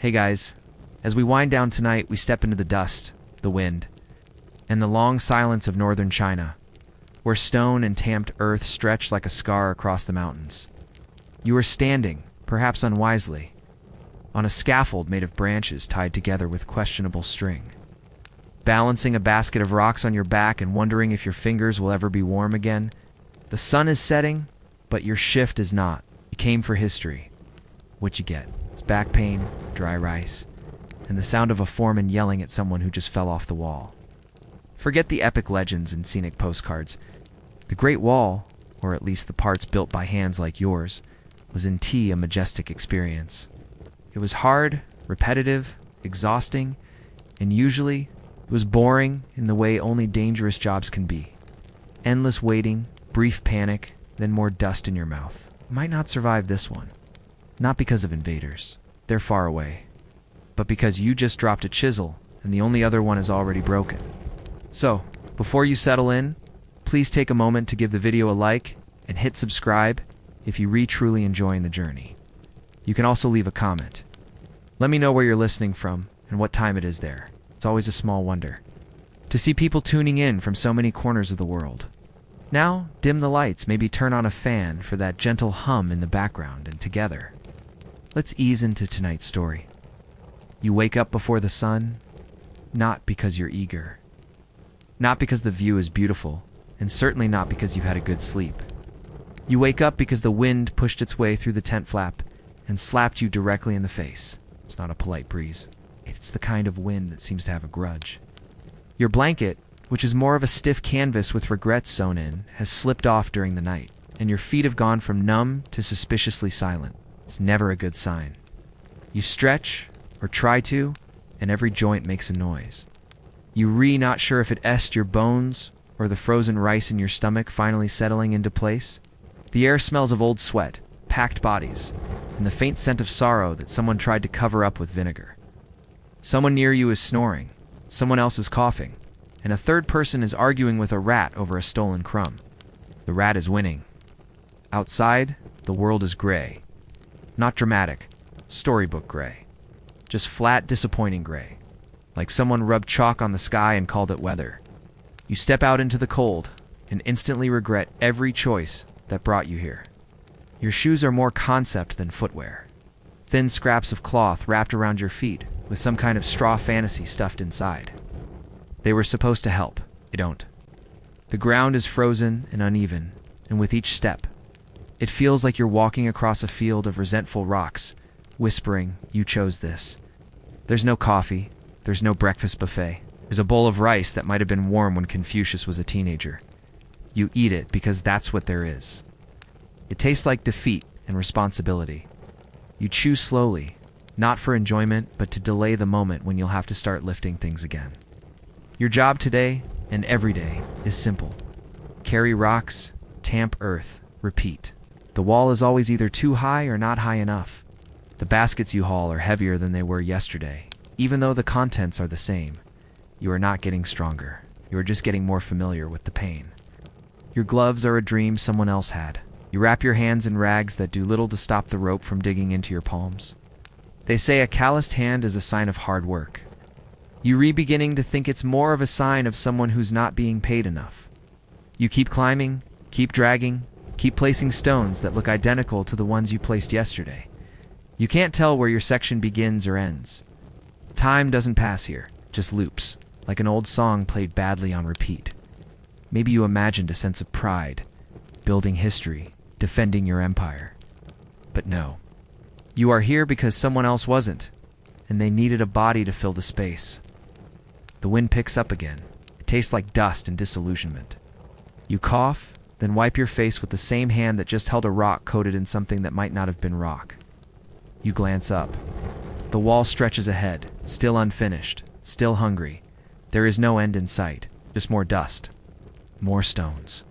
Hey guys, as we wind down tonight, we step into the dust, the wind, and the long silence of northern China, where stone and tamped earth stretch like a scar across the mountains. You are standing, perhaps unwisely, on a scaffold made of branches tied together with questionable string, balancing a basket of rocks on your back and wondering if your fingers will ever be warm again. The sun is setting, but your shift is not. You came for history. What you get? It's back pain, dry rice, and the sound of a foreman yelling at someone who just fell off the wall. Forget the epic legends and scenic postcards. The Great Wall, or at least the parts built by hands like yours, was in a majestic experience. It was hard, repetitive, exhausting, and usually it was boring in the way only dangerous jobs can be. Endless waiting, brief panic, then more dust in your mouth. You might not survive this one. Not because of invaders. They're far away. But because you just dropped a chisel and the only other one is already broken. So, before you settle in, please take a moment to give the video a like and hit subscribe if you truly enjoying the journey. You can also leave a comment. Let me know where you're listening from and what time it is there. It's always a small wonder to see people tuning in from so many corners of the world. Now, dim the lights, maybe turn on a fan for that gentle hum in the background, and together, let's ease into tonight's story. You wake up before the sun, not because you're eager, not because the view is beautiful, and certainly not because you've had a good sleep. You wake up because the wind pushed its way through the tent flap and slapped you directly in the face. It's not a polite breeze. It's the kind of wind that seems to have a grudge. Your blanket, which is more of a stiff canvas with regrets sewn in, has slipped off during the night, and your feet have gone from numb to suspiciously silent. It's never a good sign. You stretch, or try to, and every joint makes a noise. You not sure if it est your bones or the frozen rice in your stomach finally settling into place. The air smells of old sweat, packed bodies, and the faint scent of sorrow that someone tried to cover up with vinegar. Someone near you is snoring, someone else is coughing, and a third person is arguing with a rat over a stolen crumb. The rat is winning. Outside, the world is gray. Not dramatic, storybook gray. Just flat, disappointing gray. Like someone rubbed chalk on the sky and called it weather. You step out into the cold and instantly regret every choice that brought you here. Your shoes are more concept than footwear. Thin scraps of cloth wrapped around your feet with some kind of straw fantasy stuffed inside. They were supposed to help. They don't. The ground is frozen and uneven, and with each step, it feels like you're walking across a field of resentful rocks, whispering, "You chose this." There's no coffee. There's no breakfast buffet. There's a bowl of rice that might have been warm when Confucius was a teenager. You eat it because that's what there is. It tastes like defeat and responsibility. You chew slowly, not for enjoyment, but to delay the moment when you'll have to start lifting things again. Your job today, and every day, is simple. Carry rocks, tamp earth, repeat. The wall is always either too high or not high enough. The baskets you haul are heavier than they were yesterday. Even though the contents are the same, you are not getting stronger. You are just getting more familiar with the pain. Your gloves are a dream someone else had. You wrap your hands in rags that do little to stop the rope from digging into your palms. They say a calloused hand is a sign of hard work. You beginning to think it's more of a sign of someone who's not being paid enough. You keep climbing, keep dragging, keep placing stones that look identical to the ones you placed yesterday. You can't tell where your section begins or ends. Time doesn't pass here, just loops, like an old song played badly on repeat. Maybe you imagined a sense of pride, building history, defending your empire. But no. You are here because someone else wasn't, and they needed a body to fill the space. The wind picks up again. It tastes like dust and disillusionment. You cough, then wipe your face with the same hand that just held a rock coated in something that might not have been rock. You glance up. The wall stretches ahead, still unfinished, still hungry. There is no end in sight, just more dust, more stones.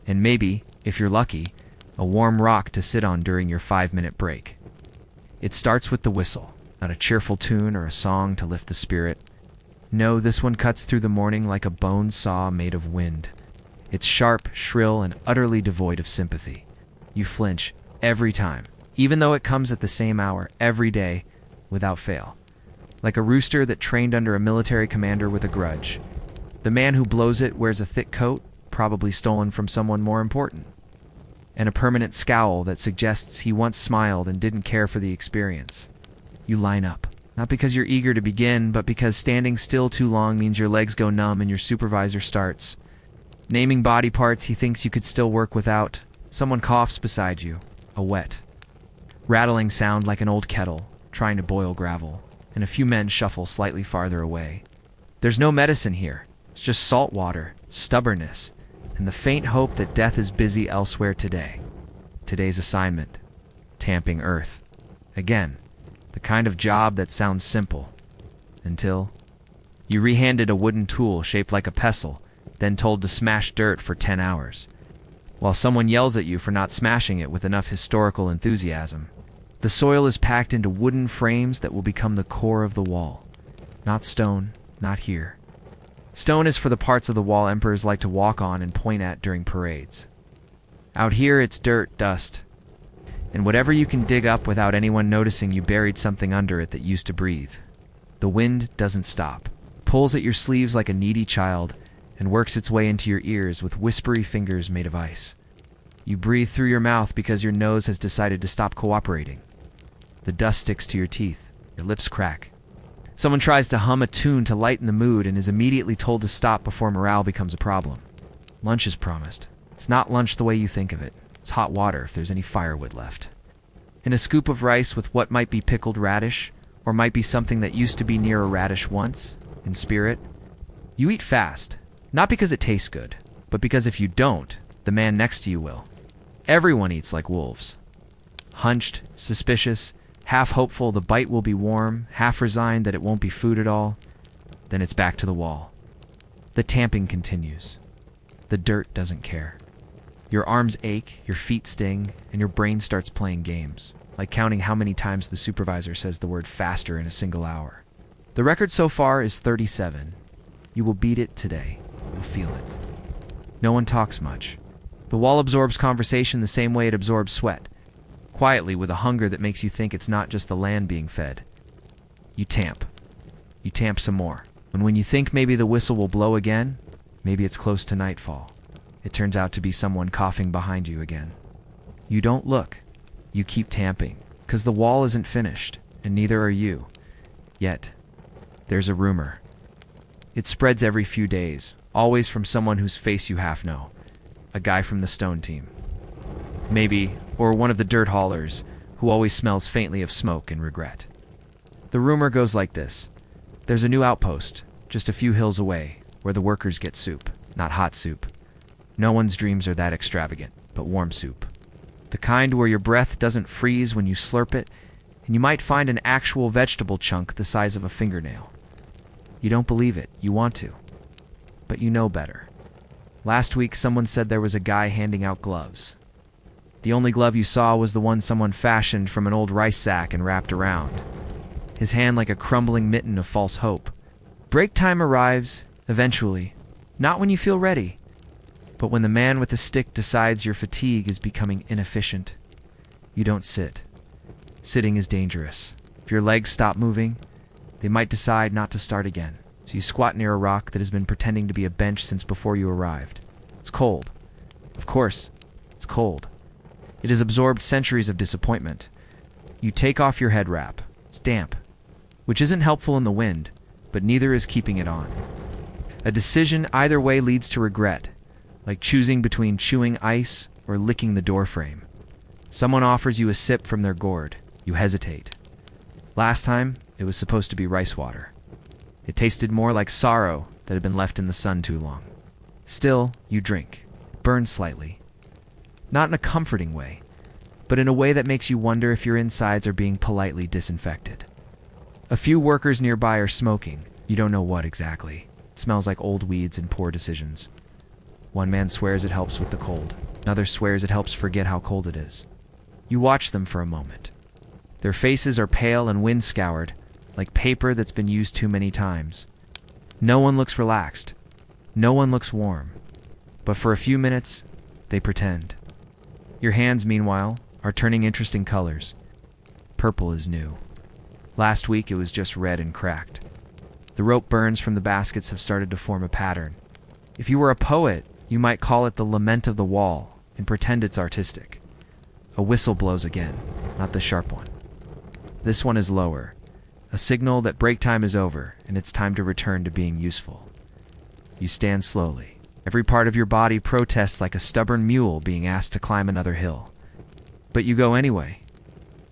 And maybe, if you're lucky, a warm rock to sit on during your 5-minute break. It starts with the whistle, not a cheerful tune or a song to lift the spirit. No, this one cuts through the morning like a bone saw made of wind. It's sharp, shrill, and utterly devoid of sympathy. You flinch every time, even though it comes at the same hour every day, without fail. Like a rooster that trained under a military commander with a grudge. The man who blows it wears a thick coat, probably stolen from someone more important, and a permanent scowl that suggests he once smiled and didn't care for the experience. You line up, not because you're eager to begin, but because standing still too long means your legs go numb and your supervisor starts naming body parts he thinks you could still work without. Someone coughs beside you, a wet, rattling sound like an old kettle trying to boil gravel, and a few men shuffle slightly farther away. There's no medicine here. It's just salt water, stubbornness, and the faint hope that death is busy elsewhere today. Today's assignment: tamping earth. Again, the kind of job that sounds simple, until you rehanded a wooden tool shaped like a pestle, then told to smash dirt for 10 hours, while someone yells at you for not smashing it with enough historical enthusiasm. The soil is packed into wooden frames that will become the core of the wall. Not stone, not here. Stone is for the parts of the wall emperors like to walk on and point at during parades. Out here, it's dirt, dust, and whatever you can dig up without anyone noticing you buried something under it that used to breathe. The wind doesn't stop, pulls at your sleeves like a needy child, and works its way into your ears with whispery fingers made of ice. You breathe through your mouth because your nose has decided to stop cooperating. The dust sticks to your teeth, your lips crack. Someone tries to hum a tune to lighten the mood and is immediately told to stop before morale becomes a problem. Lunch is promised. It's not lunch the way you think of it. It's hot water if there's any firewood left. And a scoop of rice with what might be pickled radish, or might be something that used to be near a radish once, in spirit. You eat fast, not because it tastes good, but because if you don't, the man next to you will. Everyone eats like wolves. Hunched, suspicious, half hopeful the bite will be warm, half resigned that it won't be food at all. Then it's back to the wall. The tamping continues. The dirt doesn't care. Your arms ache, your feet sting, and your brain starts playing games, like counting how many times the supervisor says the word faster in a single hour. The record so far is 37. You will beat it today. You'll feel it. No one talks much. The wall absorbs conversation the same way it absorbs sweat, quietly with a hunger that makes you think it's not just the land being fed. You tamp. You tamp some more. And when you think maybe the whistle will blow again, maybe it's close to nightfall, it turns out to be someone coughing behind you again. You don't look. You keep tamping, because the wall isn't finished, and neither are you. Yet, there's a rumor. It spreads every few days, always from someone whose face you half know. A guy from the stone team. Maybe, or one of the dirt haulers, who always smells faintly of smoke and regret. The rumor goes like this. There's a new outpost, just a few hills away, where the workers get soup, not hot soup. No one's dreams are that extravagant, but warm soup. The kind where your breath doesn't freeze when you slurp it, and you might find an actual vegetable chunk the size of a fingernail. You don't believe it, you want to. But you know better. Last week, someone said there was a guy handing out gloves. The only glove you saw was the one someone fashioned from an old rice sack and wrapped around. His hand like a crumbling mitten of false hope. Break time arrives, eventually. Not when you feel ready, but when the man with the stick decides your fatigue is becoming inefficient. You don't sit. Sitting is dangerous. If your legs stop moving, they might decide not to start again. So you squat near a rock that has been pretending to be a bench since before you arrived. It's cold. Of course, it's cold. It has absorbed centuries of disappointment. You take off your head wrap. It's damp, which isn't helpful in the wind, but neither is keeping it on. A decision either way leads to regret, like choosing between chewing ice or licking the doorframe. Someone offers you a sip from their gourd. You hesitate. Last time, it was supposed to be rice water. It tasted more like sorrow that had been left in the sun too long. Still, you drink. It burns slightly. Not in a comforting way, but in a way that makes you wonder if your insides are being politely disinfected. A few workers nearby are smoking. You don't know what exactly. It smells like old weeds and poor decisions. One man swears it helps with the cold. Another swears it helps forget how cold it is. You watch them for a moment. Their faces are pale and wind-scoured, like paper that's been used too many times. No one looks relaxed. No one looks warm. But for a few minutes, they pretend. Your hands, meanwhile, are turning interesting colors. Purple is new. Last week it was just red and cracked. The rope burns from the baskets have started to form a pattern. If you were a poet, you might call it the lament of the wall and pretend it's artistic. A whistle blows again, not the sharp one. This one is lower, a signal that break time is over and it's time to return to being useful. You stand slowly. Every part of your body protests like a stubborn mule being asked to climb another hill. But you go anyway,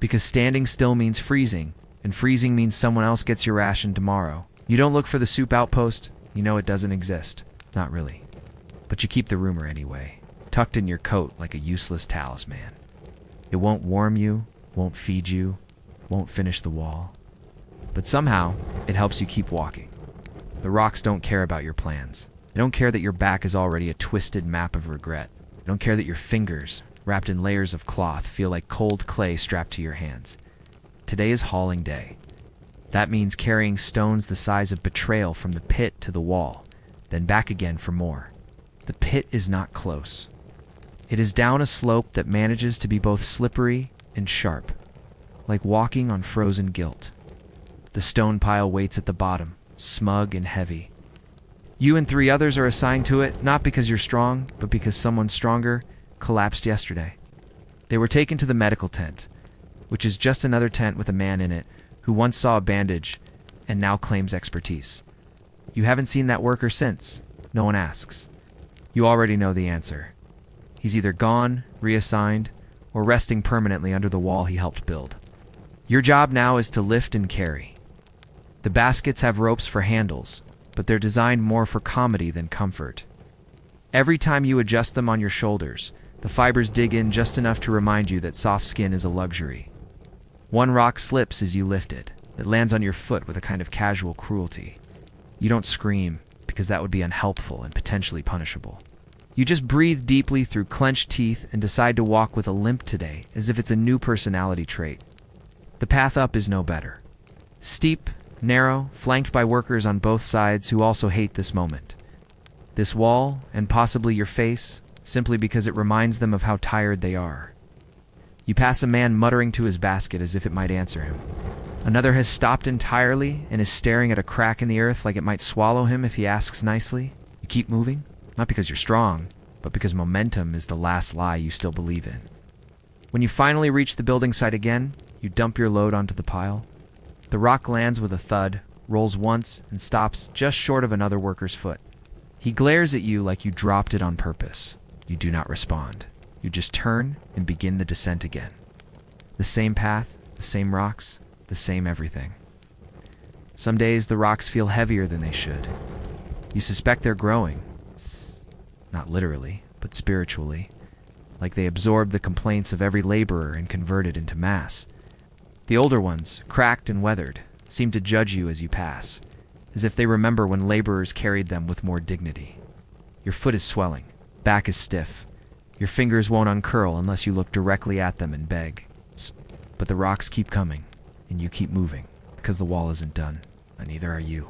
because standing still means freezing, and freezing means someone else gets your ration tomorrow. You don't look for the soup outpost, you know it doesn't exist. Not really. But you keep the rumor anyway, tucked in your coat like a useless talisman. It won't warm you, won't feed you, won't finish the wall. But somehow, it helps you keep walking. The rocks don't care about your plans. They don't care that your back is already a twisted map of regret. They don't care that your fingers, wrapped in layers of cloth, feel like cold clay strapped to your hands. Today is hauling day. That means carrying stones the size of betrayal from the pit to the wall, then back again for more. The pit is not close. It is down a slope that manages to be both slippery and sharp, like walking on frozen guilt. The stone pile waits at the bottom, smug and heavy. You and 3 others are assigned to it, not because you're strong, but because someone stronger collapsed yesterday. They were taken to the medical tent, which is just another tent with a man in it who once saw a bandage and now claims expertise. You haven't seen that worker since. No one asks. You already know the answer. He's either gone, reassigned, or resting permanently under the wall he helped build. Your job now is to lift and carry. The baskets have ropes for handles, but they're designed more for comedy than comfort. Every time you adjust them on your shoulders, the fibers dig in just enough to remind you that soft skin is a luxury. One rock slips as you lift it. It lands on your foot with a kind of casual cruelty. You don't scream, because that would be unhelpful and potentially punishable. You just breathe deeply through clenched teeth and decide to walk with a limp today, as if it's a new personality trait. The path up is no better. Steep, narrow, flanked by workers on both sides who also hate this moment. This wall, and possibly your face, simply because it reminds them of how tired they are. You pass a man muttering to his basket as if it might answer him. Another has stopped entirely and is staring at a crack in the earth like it might swallow him if he asks nicely. You keep moving, not because you're strong, but because momentum is the last lie you still believe in. When you finally reach the building site again, you dump your load onto the pile. The rock lands with a thud, rolls once, and stops just short of another worker's foot. He glares at you like you dropped it on purpose. You do not respond. You just turn and begin the descent again. The same path, the same rocks, the same everything. Some days the rocks feel heavier than they should. You suspect they're growing. Not literally, but spiritually. Like they absorb the complaints of every laborer and convert it into mass. The older ones, cracked and weathered, seem to judge you as you pass, as if they remember when laborers carried them with more dignity. Your foot is swelling, back is stiff. Your fingers won't uncurl unless you look directly at them and beg. But the rocks keep coming, and you keep moving, because the wall isn't done, and neither are you.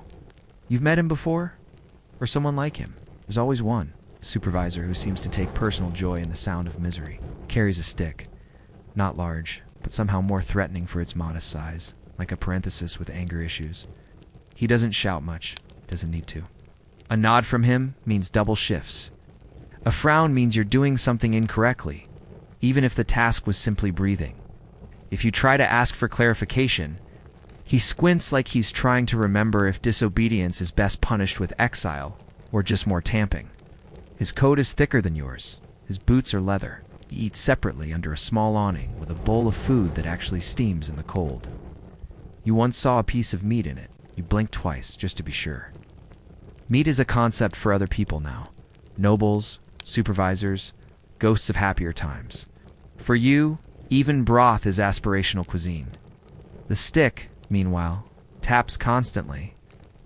You've met him before? Or someone like him? There's always one. A supervisor who seems to take personal joy in the sound of misery. Carries a stick. Not large, but somehow more threatening for its modest size, like a parenthesis with anger issues. He doesn't shout much, doesn't need to. A nod from him means double shifts. A frown means you're doing something incorrectly, even if the task was simply breathing. If you try to ask for clarification, he squints like he's trying to remember if disobedience is best punished with exile or just more tamping. His coat is thicker than yours. His boots are leather. He eats separately under a small awning with a bowl of food that actually steams in the cold. You once saw a piece of meat in it. You blinked twice, just to be sure. Meat is a concept for other people now. Nobles, supervisors, ghosts of happier times. For you, even broth is aspirational cuisine. The stick, meanwhile, taps constantly.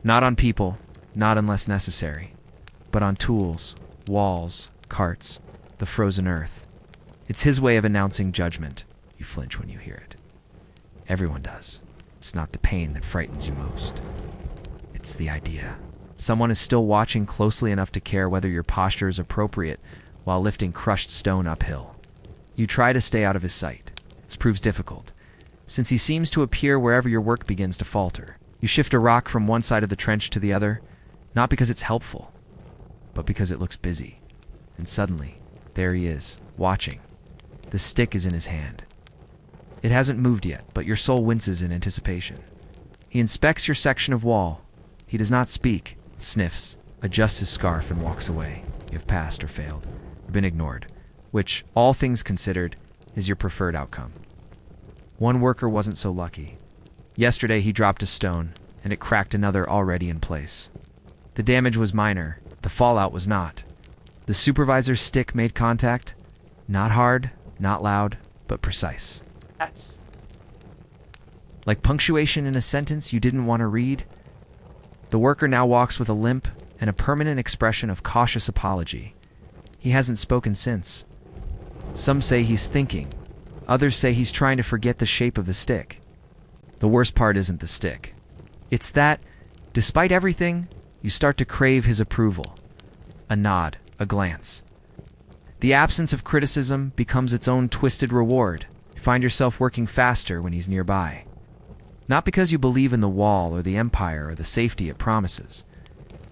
Not on people, not unless necessary, but on tools, walls, carts, the frozen earth. It's his way of announcing judgment. You flinch when you hear it. Everyone does. It's not the pain that frightens you most. It's the idea. Someone is still watching closely enough to care whether your posture is appropriate while lifting crushed stone uphill. You try to stay out of his sight. This proves difficult. since he seems to appear wherever your work begins to falter. You shift a rock from one side of the trench to the other, not because it's helpful, but because it looks busy. And suddenly, there he is, watching. The stick is in his hand. It hasn't moved yet, but your soul winces in anticipation. He inspects your section of wall. He does not speak, sniffs, adjusts his scarf, and walks away. You have passed or failed, or been ignored, which, all things considered, is your preferred outcome. One worker wasn't so lucky. Yesterday he dropped a stone, and it cracked another already in place. The damage was minor, the fallout was not. The supervisor's stick made contact, not hard, not loud, but precise. That's Like punctuation in a sentence you didn't want to read. The worker now walks with a limp and a permanent expression of cautious apology. He hasn't spoken since. Some say he's thinking. Others say he's trying to forget the shape of the stick. The worst part isn't the stick. It's that, despite everything, you start to crave his approval. A nod, a glance. The absence of criticism becomes its own twisted reward. You find yourself working faster when he's nearby. Not because you believe in the wall or the empire or the safety it promises,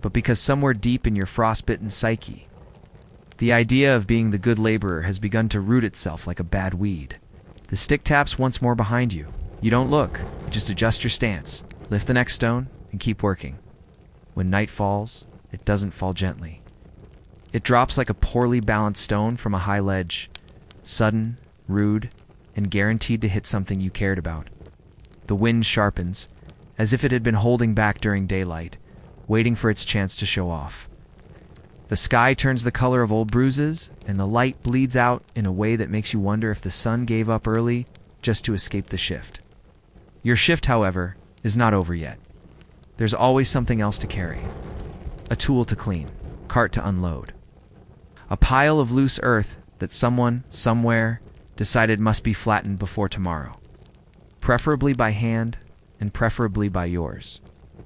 but because somewhere deep in your frostbitten psyche, the idea of being the good laborer has begun to root itself like a bad weed. The stick taps once more behind you. You don't look, you just adjust your stance, lift the next stone, and keep working. When night falls, it doesn't fall gently. It drops like a poorly balanced stone from a high ledge, sudden, rude, and guaranteed to hit something you cared about. The wind sharpens, as if it had been holding back during daylight, waiting for its chance to show off. The sky turns the color of old bruises, and the light bleeds out in a way that makes you wonder if the sun gave up early just to escape the shift. Your shift, however, is not over yet. There's always something else to carry. A tool to clean, cart to unload. A pile of loose earth that someone, somewhere, decided must be flattened before tomorrow. Preferably by hand, and preferably by yours.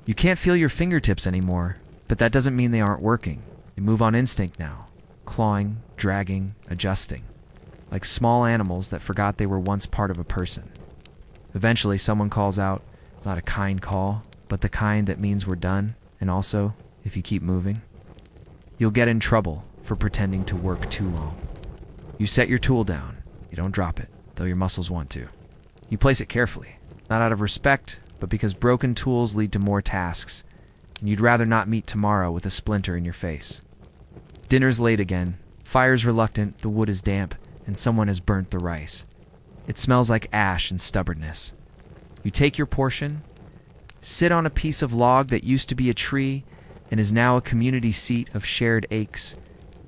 You can't feel your fingertips anymore, but that doesn't mean they aren't working. They move on instinct now, clawing, dragging, adjusting, like small animals that forgot they were once part of a person. Eventually, someone calls out. It's not a kind call, but the kind that means we're done, and also, if you keep moving, you'll get in trouble for pretending to work too long. You set your tool down. You don't drop it, though your muscles want to. You place it carefully, not out of respect, but because broken tools lead to more tasks, and you'd rather not meet tomorrow with a splinter in your face. Dinner's late again, fire's reluctant, the wood is damp, and someone has burnt the rice. It smells like ash and stubbornness. You take your portion, sit on a piece of log that used to be a tree and is now a community seat of shared aches,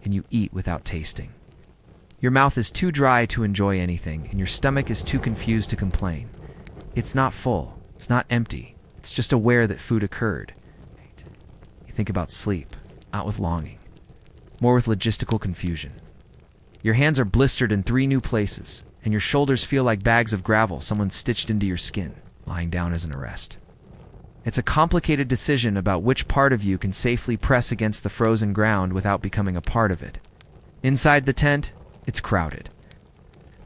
and you eat without tasting. Your mouth is too dry to enjoy anything, and your stomach is too confused to complain. It's not full, it's not empty, it's just aware that food occurred. You think about sleep, not with longing, more with logistical confusion. Your hands are blistered in 3 new places, and your shoulders feel like bags of gravel someone stitched into your skin. Lying down is an arrest. It's a complicated decision about which part of you can safely press against the frozen ground without becoming a part of it. Inside the tent, it's crowded.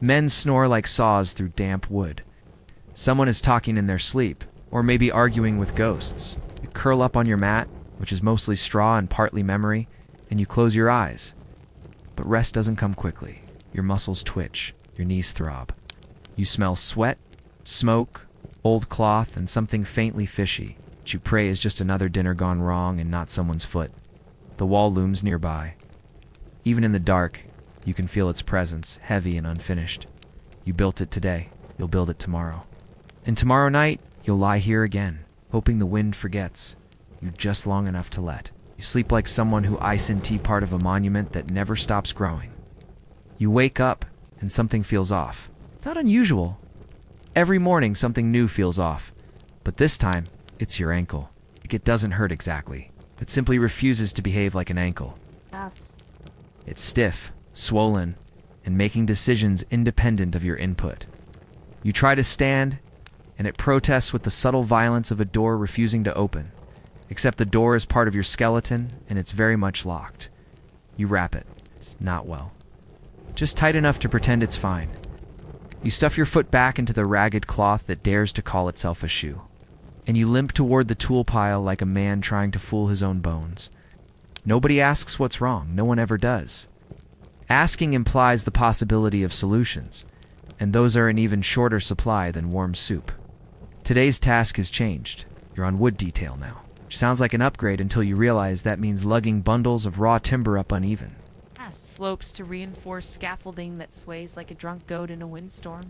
Men snore like saws through damp wood. Someone is talking in their sleep, or maybe arguing with ghosts. You curl up on your mat, which is mostly straw and partly memory, and you close your eyes. But rest doesn't come quickly. Your muscles twitch, your knees throb. You smell sweat, smoke, old cloth, and something faintly fishy, which you pray is just another dinner gone wrong and not someone's foot. The wall looms nearby. Even in the dark, you can feel its presence, heavy and unfinished. You built it today, you'll build it tomorrow. And tomorrow night, you'll lie here again, hoping the wind forgets you just long enough to let. You sleep like someone who ice in tea part of a monument that never stops growing. You wake up, and something feels off. It's not unusual. Every morning, something new feels off. But this time, it's your ankle. It doesn't hurt exactly. It simply refuses to behave like an ankle. that's It's stiff, swollen, and making decisions independent of your input. You try to stand, and it protests with the subtle violence of a door refusing to open. Except the door is part of your skeleton, and it's very much locked. You wrap it. It's not well. Just tight enough to pretend it's fine. You stuff your foot back into the ragged cloth that dares to call itself a shoe, and you limp toward the tool pile like a man trying to fool his own bones. Nobody asks what's wrong. No one ever does. Asking implies the possibility of solutions, and those are in even shorter supply than warm soup. Today's task has changed. You're on wood detail now, which sounds like an upgrade until you realize that means lugging bundles of raw timber up uneven slopes to reinforce scaffolding that sways like a drunk goat in a windstorm.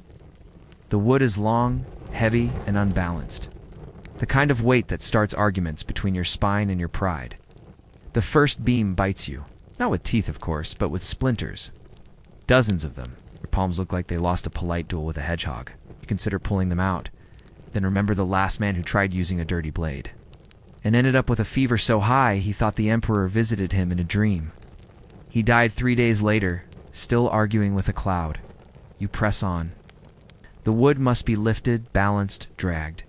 The wood is long, heavy, and unbalanced. The kind of weight that starts arguments between your spine and your pride. The first beam bites you. Not with teeth, of course, but with splinters. Dozens of them. Your palms look like they lost a polite duel with a hedgehog. You consider pulling them out. Then remember the last man who tried using a dirty blade, and ended up with a fever so high he thought the emperor visited him in a dream. He died 3 days later, still arguing with a cloud. You press on. The wood must be lifted, balanced, dragged.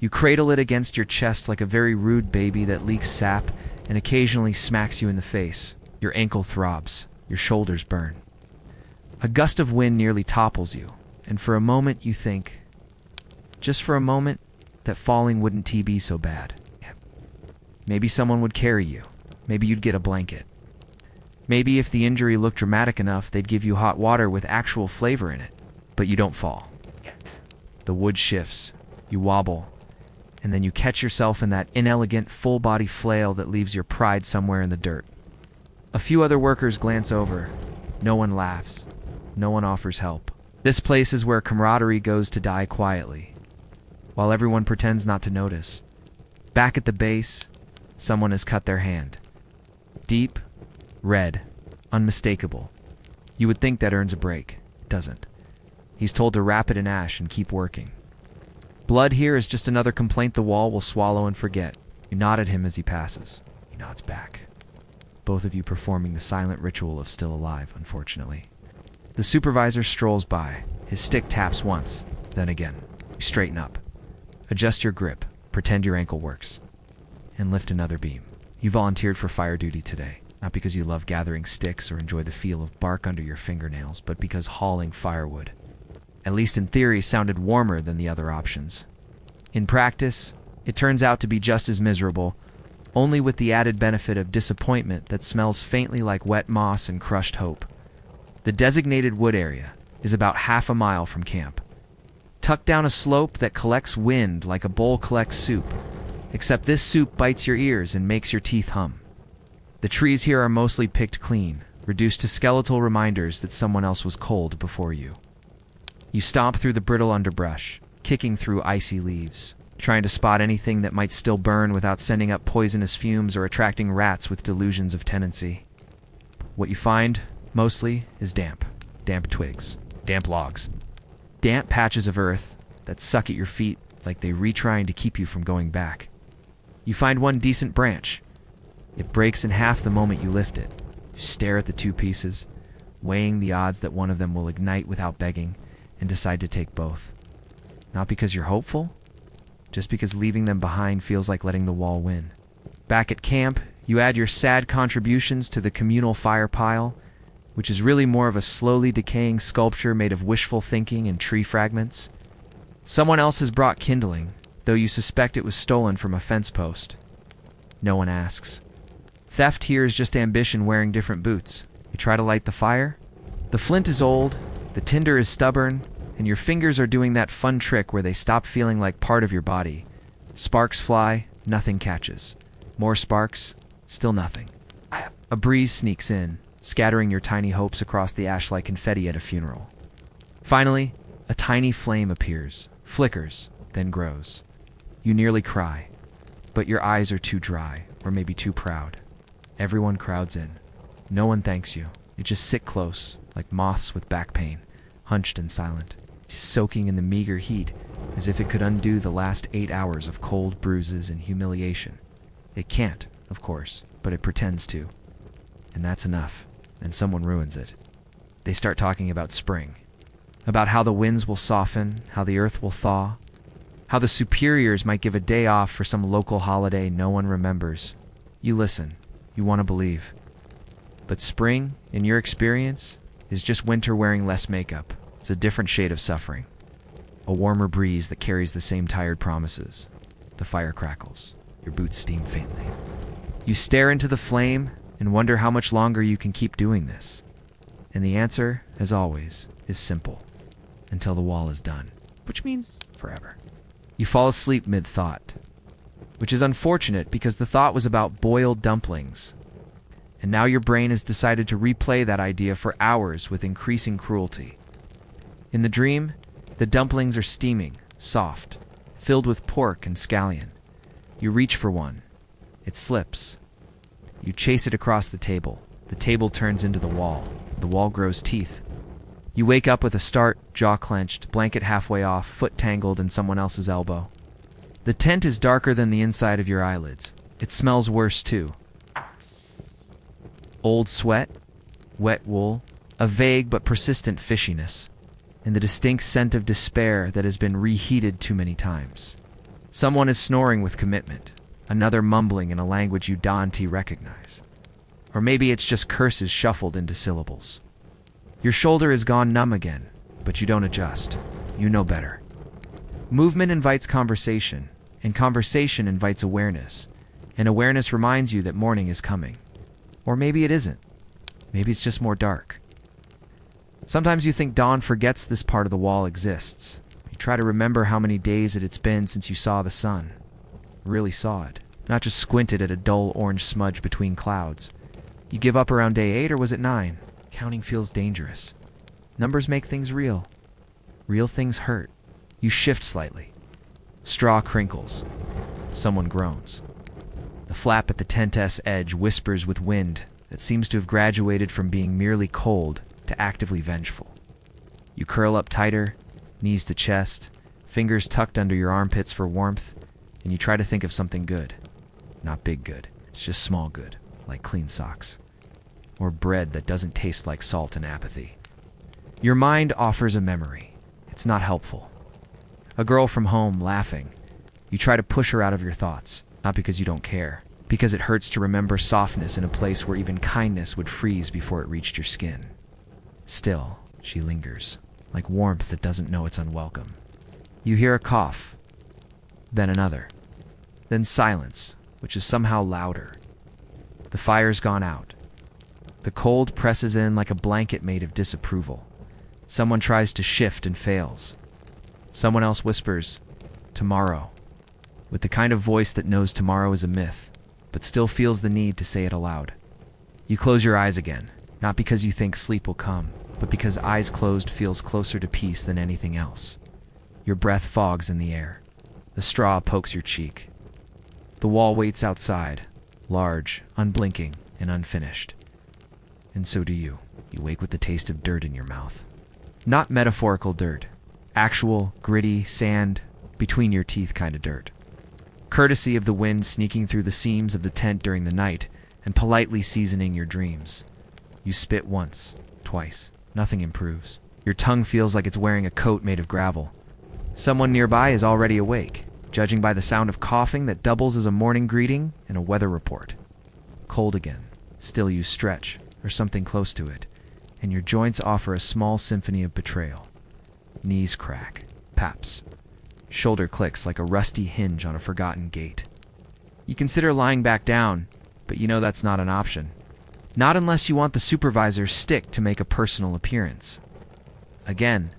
You cradle it against your chest like a very rude baby that leaks sap and occasionally smacks you in the face. Your ankle throbs. Your shoulders burn. A gust of wind nearly topples you, and for a moment you think, just for a moment, that falling wouldn't be so bad. Maybe someone would carry you. Maybe you'd get a blanket. Maybe if the injury looked dramatic enough, they'd give you hot water with actual flavor in it. But you don't fall. The wood shifts. You wobble. And then you catch yourself in that inelegant, full-body flail that leaves your pride somewhere in the dirt. A few other workers glance over. No one laughs. No one offers help. This place is where camaraderie goes to die quietly, while everyone pretends not to notice. Back at the base, someone has cut their hand. Deep, red, unmistakable. You would think that earns a break. It doesn't. He's told to wrap it in ash and keep working. Blood here is just another complaint the wall will swallow and forget. You nod at him as he passes. He nods back. Both of you performing the silent ritual of still alive, unfortunately. The supervisor strolls by. His stick taps once, then again. You straighten up. Adjust your grip. Pretend your ankle works. And lift another beam. You volunteered for fire duty today. Not because you love gathering sticks or enjoy the feel of bark under your fingernails, but because hauling firewood, at least in theory, sounded warmer than the other options. In practice, it turns out to be just as miserable, only with the added benefit of disappointment that smells faintly like wet moss and crushed hope. The designated wood area is about half a mile from camp, tucked down a slope that collects wind like a bowl collects soup, except this soup bites your ears and makes your teeth hum. The trees here are mostly picked clean, reduced to skeletal reminders that someone else was cold before you. You stomp through the brittle underbrush, kicking through icy leaves, trying to spot anything that might still burn without sending up poisonous fumes or attracting rats with delusions of tenancy. What you find, mostly, is damp twigs, damp logs, damp patches of earth that suck at your feet like they retrying to keep you from going back. You find one decent branch. It breaks in half the moment you lift it. You stare at the two pieces, weighing the odds that one of them will ignite without begging, and decide to take both. Not because you're hopeful, just because leaving them behind feels like letting the wall win. Back at camp, you add your sad contributions to the communal fire pile, which is really more of a slowly decaying sculpture made of wishful thinking and tree fragments. Someone else has brought kindling, though you suspect it was stolen from a fence post. No one asks. Theft here is just ambition wearing different boots. You try to light the fire. The flint is old, the tinder is stubborn, and your fingers are doing that fun trick where they stop feeling like part of your body. Sparks fly, nothing catches. More sparks, still nothing. A breeze sneaks in, scattering your tiny hopes across the ash like confetti at a funeral. Finally, a tiny flame appears, flickers, then grows. You nearly cry, but your eyes are too dry, or maybe too proud. Everyone crowds in. No one thanks you. You just sit close, like moths with back pain, hunched and silent, soaking in the meager heat as if it could undo the last 8 hours of cold bruises and humiliation. It can't, of course, but it pretends to. And that's enough. And someone ruins it. They start talking about spring, about how the winds will soften, how the earth will thaw, how the superiors might give a day off for some local holiday no one remembers. You listen. You want to believe. But spring, in your experience, is just winter wearing less makeup. It's a different shade of suffering. A warmer breeze that carries the same tired promises. The fire crackles. Your boots steam faintly. You stare into the flame and wonder how much longer you can keep doing this. And the answer, as always, is simple. Until the wall is done. Which means forever. You fall asleep mid-thought. Which is unfortunate because the thought was about boiled dumplings. And now your brain has decided to replay that idea for hours with increasing cruelty. In the dream, the dumplings are steaming, soft, filled with pork and scallion. You reach for one. It slips. You chase it across the table. The table turns into the wall. The wall grows teeth. You wake up with a start, jaw clenched, blanket halfway off, foot tangled in someone else's elbow. The tent is darker than the inside of your eyelids. It smells worse too. Old sweat, wet wool, a vague but persistent fishiness, and the distinct scent of despair that has been reheated too many times. Someone is snoring with commitment, another mumbling in a language you don't recognize. Or maybe it's just curses shuffled into syllables. Your shoulder is gone numb again, but you don't adjust. You know better. Movement invites conversation, and conversation invites awareness, and awareness reminds you that morning is coming. Or maybe it isn't. Maybe it's just more dark. Sometimes you think dawn forgets this part of the wall exists. You try to remember how many days it's been since you saw the sun. Really saw it. Not just squinted at a dull orange smudge between clouds. You give up around day 8, or was it 9? Counting feels dangerous. Numbers make things real. Real things hurt. You shift slightly. Straw crinkles. Someone groans. The flap at the tent's edge whispers with wind that seems to have graduated from being merely cold to actively vengeful. You curl up tighter, knees to chest, fingers tucked under your armpits for warmth, and you try to think of something good. Not big good. It's just small good, like clean socks. Or bread that doesn't taste like salt and apathy. Your mind offers a memory. It's not helpful. A girl from home laughing. You try to push her out of your thoughts, not because you don't care, because it hurts to remember softness in a place where even kindness would freeze before it reached your skin. Still, she lingers, like warmth that doesn't know it's unwelcome. You hear a cough, then another, then silence, which is somehow louder. The fire's gone out. The cold presses in like a blanket made of disapproval. Someone tries to shift and fails. Someone else whispers, "Tomorrow," with the kind of voice that knows tomorrow is a myth, but still feels the need to say it aloud. You close your eyes again, not because you think sleep will come, but because eyes closed feels closer to peace than anything else. Your breath fogs in the air. The straw pokes your cheek. The wall waits outside, large, unblinking, and unfinished. And so do you. You wake with the taste of dirt in your mouth. Not metaphorical dirt. Actual, gritty, sand, between your teeth kind of dirt. Courtesy of the wind sneaking through the seams of the tent during the night and politely seasoning your dreams. You spit once, twice. Nothing improves. Your tongue feels like it's wearing a coat made of gravel. Someone nearby is already awake, judging by the sound of coughing that doubles as a morning greeting and a weather report. Cold again. Still you stretch, or something close to it, and your joints offer a small symphony of betrayal. Knees crack. Paps. Shoulder clicks like a rusty hinge on a forgotten gate. You consider lying back down, but you know that's not an option. Not unless you want the supervisor's stick to make a personal appearance. Again,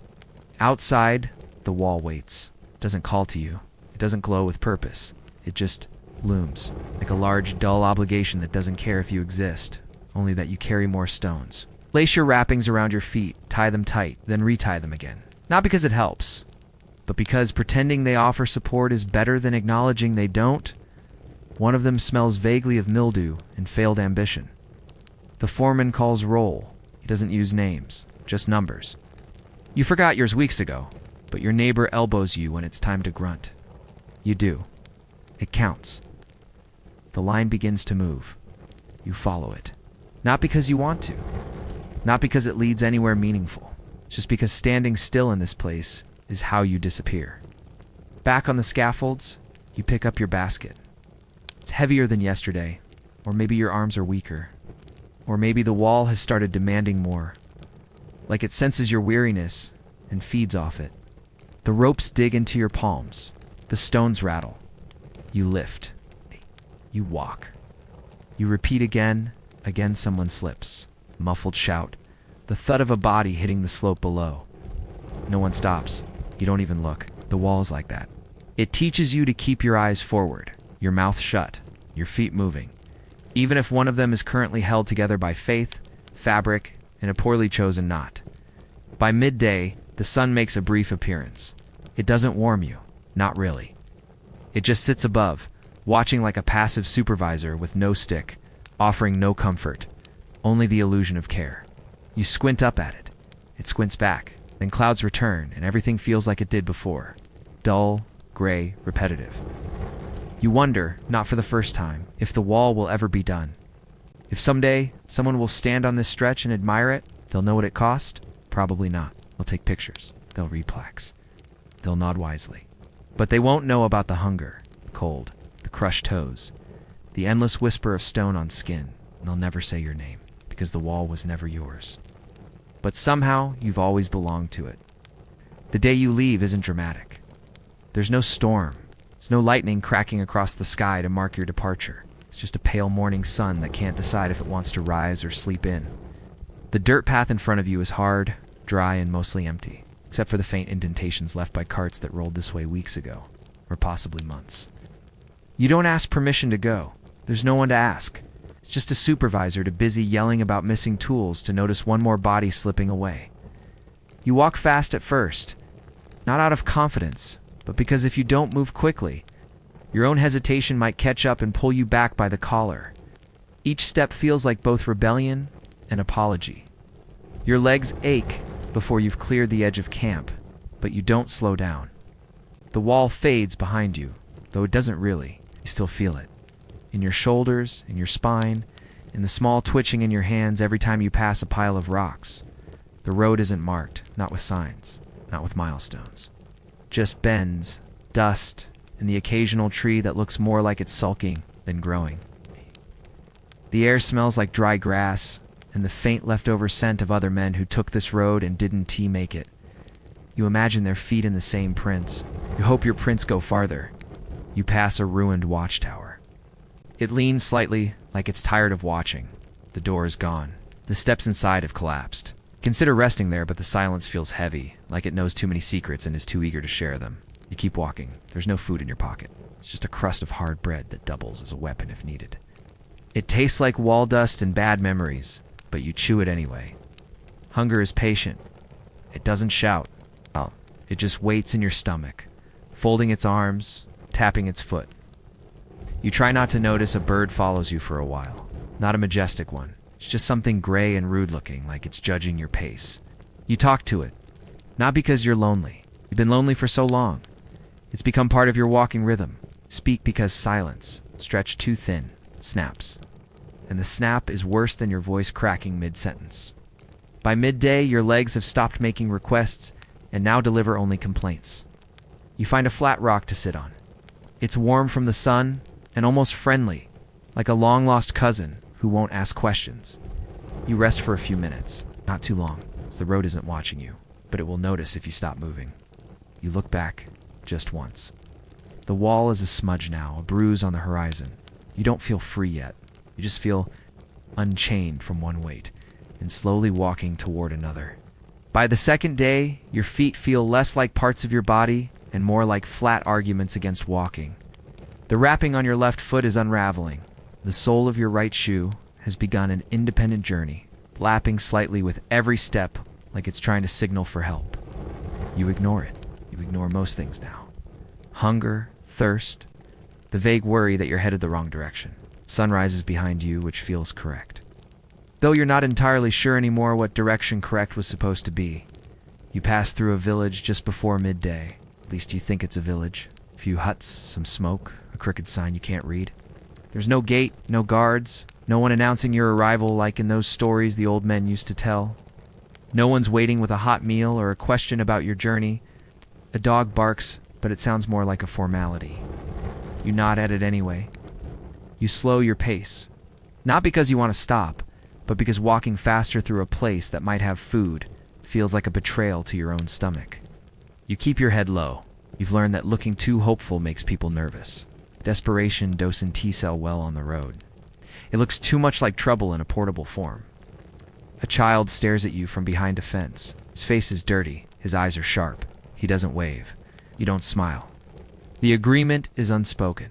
outside, the wall waits. It doesn't call to you. It doesn't glow with purpose. It just looms, like a large, dull obligation that doesn't care if you exist, only that you carry more stones. Lace your wrappings around your feet, tie them tight, then retie them again. Not because it helps, but because pretending they offer support is better than acknowledging they don't. One of them smells vaguely of mildew and failed ambition. The foreman calls roll. He doesn't use names, just numbers. You forgot yours weeks ago, but your neighbor elbows you when it's time to grunt. You do. It counts. The line begins to move. You follow it. Not because you want to. Not because it leads anywhere meaningful. Just because standing still in this place is how you disappear. Back on the scaffolds, you pick up your basket. It's heavier than yesterday, or maybe your arms are weaker. Or maybe the wall has started demanding more. Like it senses your weariness, and feeds off it. The ropes dig into your palms. The stones rattle. You lift. You walk. You repeat again. Again someone slips. Muffled shout. The thud of a body hitting the slope below. No one stops. You don't even look. The wall's like that. It teaches you to keep your eyes forward, your mouth shut, your feet moving. Even if one of them is currently held together by faith, fabric, and a poorly chosen knot. By midday, the sun makes a brief appearance. It doesn't warm you. Not really. It just sits above, watching like a passive supervisor with no stick, offering no comfort, only the illusion of care. You squint up at it. It squints back. Then clouds return, and everything feels like it did before. Dull, gray, repetitive. You wonder, not for the first time, if the wall will ever be done. If someday someone will stand on this stretch and admire it, they'll know what it cost? Probably not. They'll take pictures. They'll read plaques. They'll nod wisely. But they won't know about the hunger, the cold, the crushed toes, the endless whisper of stone on skin. And they'll never say your name, because the wall was never yours. But somehow, you've always belonged to it. The day you leave isn't dramatic. There's no storm. There's no lightning cracking across the sky to mark your departure. It's just a pale morning sun that can't decide if it wants to rise or sleep in. The dirt path in front of you is hard, dry, and mostly empty, except for the faint indentations left by carts that rolled this way weeks ago, or possibly months. You don't ask permission to go. There's no one to ask. It's just a supervisor too busy yelling about missing tools to notice one more body slipping away. You walk fast at first, not out of confidence, but because if you don't move quickly, your own hesitation might catch up and pull you back by the collar. Each step feels like both rebellion and apology. Your legs ache before you've cleared the edge of camp, but you don't slow down. The wall fades behind you, though it doesn't really. You still feel it. In your shoulders, in your spine, in the small twitching in your hands every time you pass a pile of rocks. The road isn't marked, not with signs, not with milestones. Just bends, dust, and the occasional tree that looks more like it's sulking than growing. The air smells like dry grass, and the faint leftover scent of other men who took this road and didn't make it. You imagine their feet in the same prints. You hope your prints go farther. You pass a ruined watchtower. It leans slightly, like it's tired of watching. The door is gone. The steps inside have collapsed. Consider resting there, but the silence feels heavy, like it knows too many secrets and is too eager to share them. You keep walking. There's no food in your pocket. It's just a crust of hard bread that doubles as a weapon if needed. It tastes like wall dust and bad memories, but you chew it anyway. Hunger is patient. It doesn't shout. It just waits in your stomach, folding its arms, tapping its foot. You try not to notice a bird follows you for a while. Not a majestic one. It's just something gray and rude looking, like it's judging your pace. You talk to it. Not because you're lonely. You've been lonely for so long. It's become part of your walking rhythm. Speak because silence, stretched too thin, snaps. And the snap is worse than your voice cracking mid-sentence. By midday, your legs have stopped making requests and now deliver only complaints. You find a flat rock to sit on. It's warm from the sun and almost friendly, like a long-lost cousin who won't ask questions. You rest for a few minutes, not too long, as the road isn't watching you, but it will notice if you stop moving. You look back, just once. The wall is a smudge now, a bruise on the horizon. You don't feel free yet. You just feel unchained from one weight and slowly walking toward another. By the second day, your feet feel less like parts of your body and more like flat arguments against walking. The wrapping on your left foot is unraveling. The sole of your right shoe has begun an independent journey, lapping slightly with every step like it's trying to signal for help. You ignore it. You ignore most things now. Hunger, thirst, the vague worry that you're headed the wrong direction. Sunrise is behind you, which feels correct. Though you're not entirely sure anymore what direction correct was supposed to be. You pass through a village just before midday. At least you think it's a village. A few huts, some smoke, a crooked sign you can't read. There's no gate, no guards, no one announcing your arrival like in those stories the old men used to tell. No one's waiting with a hot meal or a question about your journey. A dog barks, but it sounds more like a formality. You nod at it anyway. You slow your pace. Not because you want to stop, but because walking faster through a place that might have food feels like a betrayal to your own stomach. You keep your head low. You've learned that looking too hopeful makes people nervous. Desperation dosing T-cell well on the road. It looks too much like trouble in a portable form. A child stares at you from behind a fence. His face is dirty. His eyes are sharp. He doesn't wave. You don't smile. The agreement is unspoken.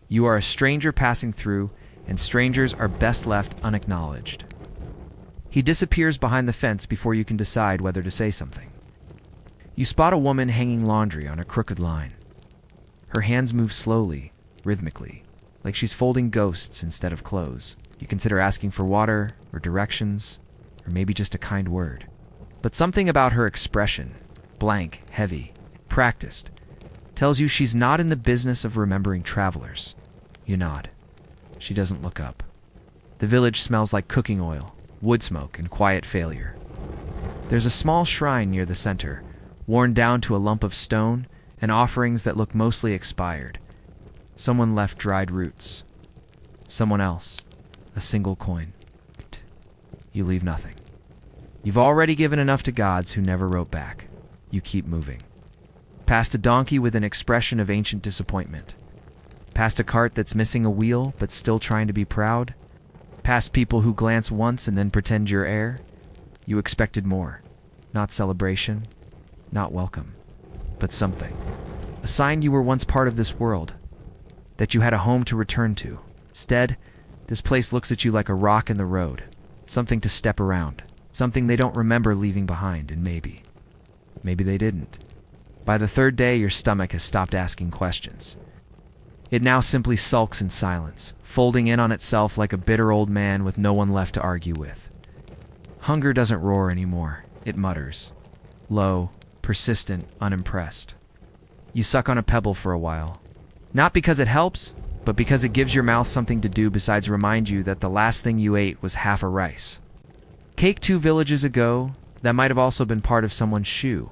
You are a stranger passing through, and strangers are best left unacknowledged. He disappears behind the fence before you can decide whether to say something. You spot a woman hanging laundry on a crooked line. Her hands move slowly, rhythmically, like she's folding ghosts instead of clothes. You consider asking for water, or directions, or maybe just a kind word. But something about her expression, blank, heavy, practiced, tells you she's not in the business of remembering travelers. You nod. She doesn't look up. The village smells like cooking oil, wood smoke, and quiet failure. There's a small shrine near the center, worn down to a lump of stone, and offerings that look mostly expired. Someone left dried roots. Someone else. A single coin. You leave nothing. You've already given enough to gods who never wrote back. You keep moving. Past a donkey with an expression of ancient disappointment. Past a cart that's missing a wheel but still trying to be proud. Past people who glance once and then pretend you're air. You expected more. Not celebration, not welcome, but something. A sign you were once part of this world, that you had a home to return to. Instead, this place looks at you like a rock in the road, something to step around, something they don't remember leaving behind, and maybe they didn't. By the third day, your stomach has stopped asking questions. It now simply sulks in silence, folding in on itself like a bitter old man with no one left to argue with. Hunger doesn't roar anymore. It mutters. Low, persistent, unimpressed. You suck on a pebble for a while. Not because it helps, but because it gives your mouth something to do besides remind you that the last thing you ate was half a rice. Cake 2 villages ago, that might have also been part of someone's shoe.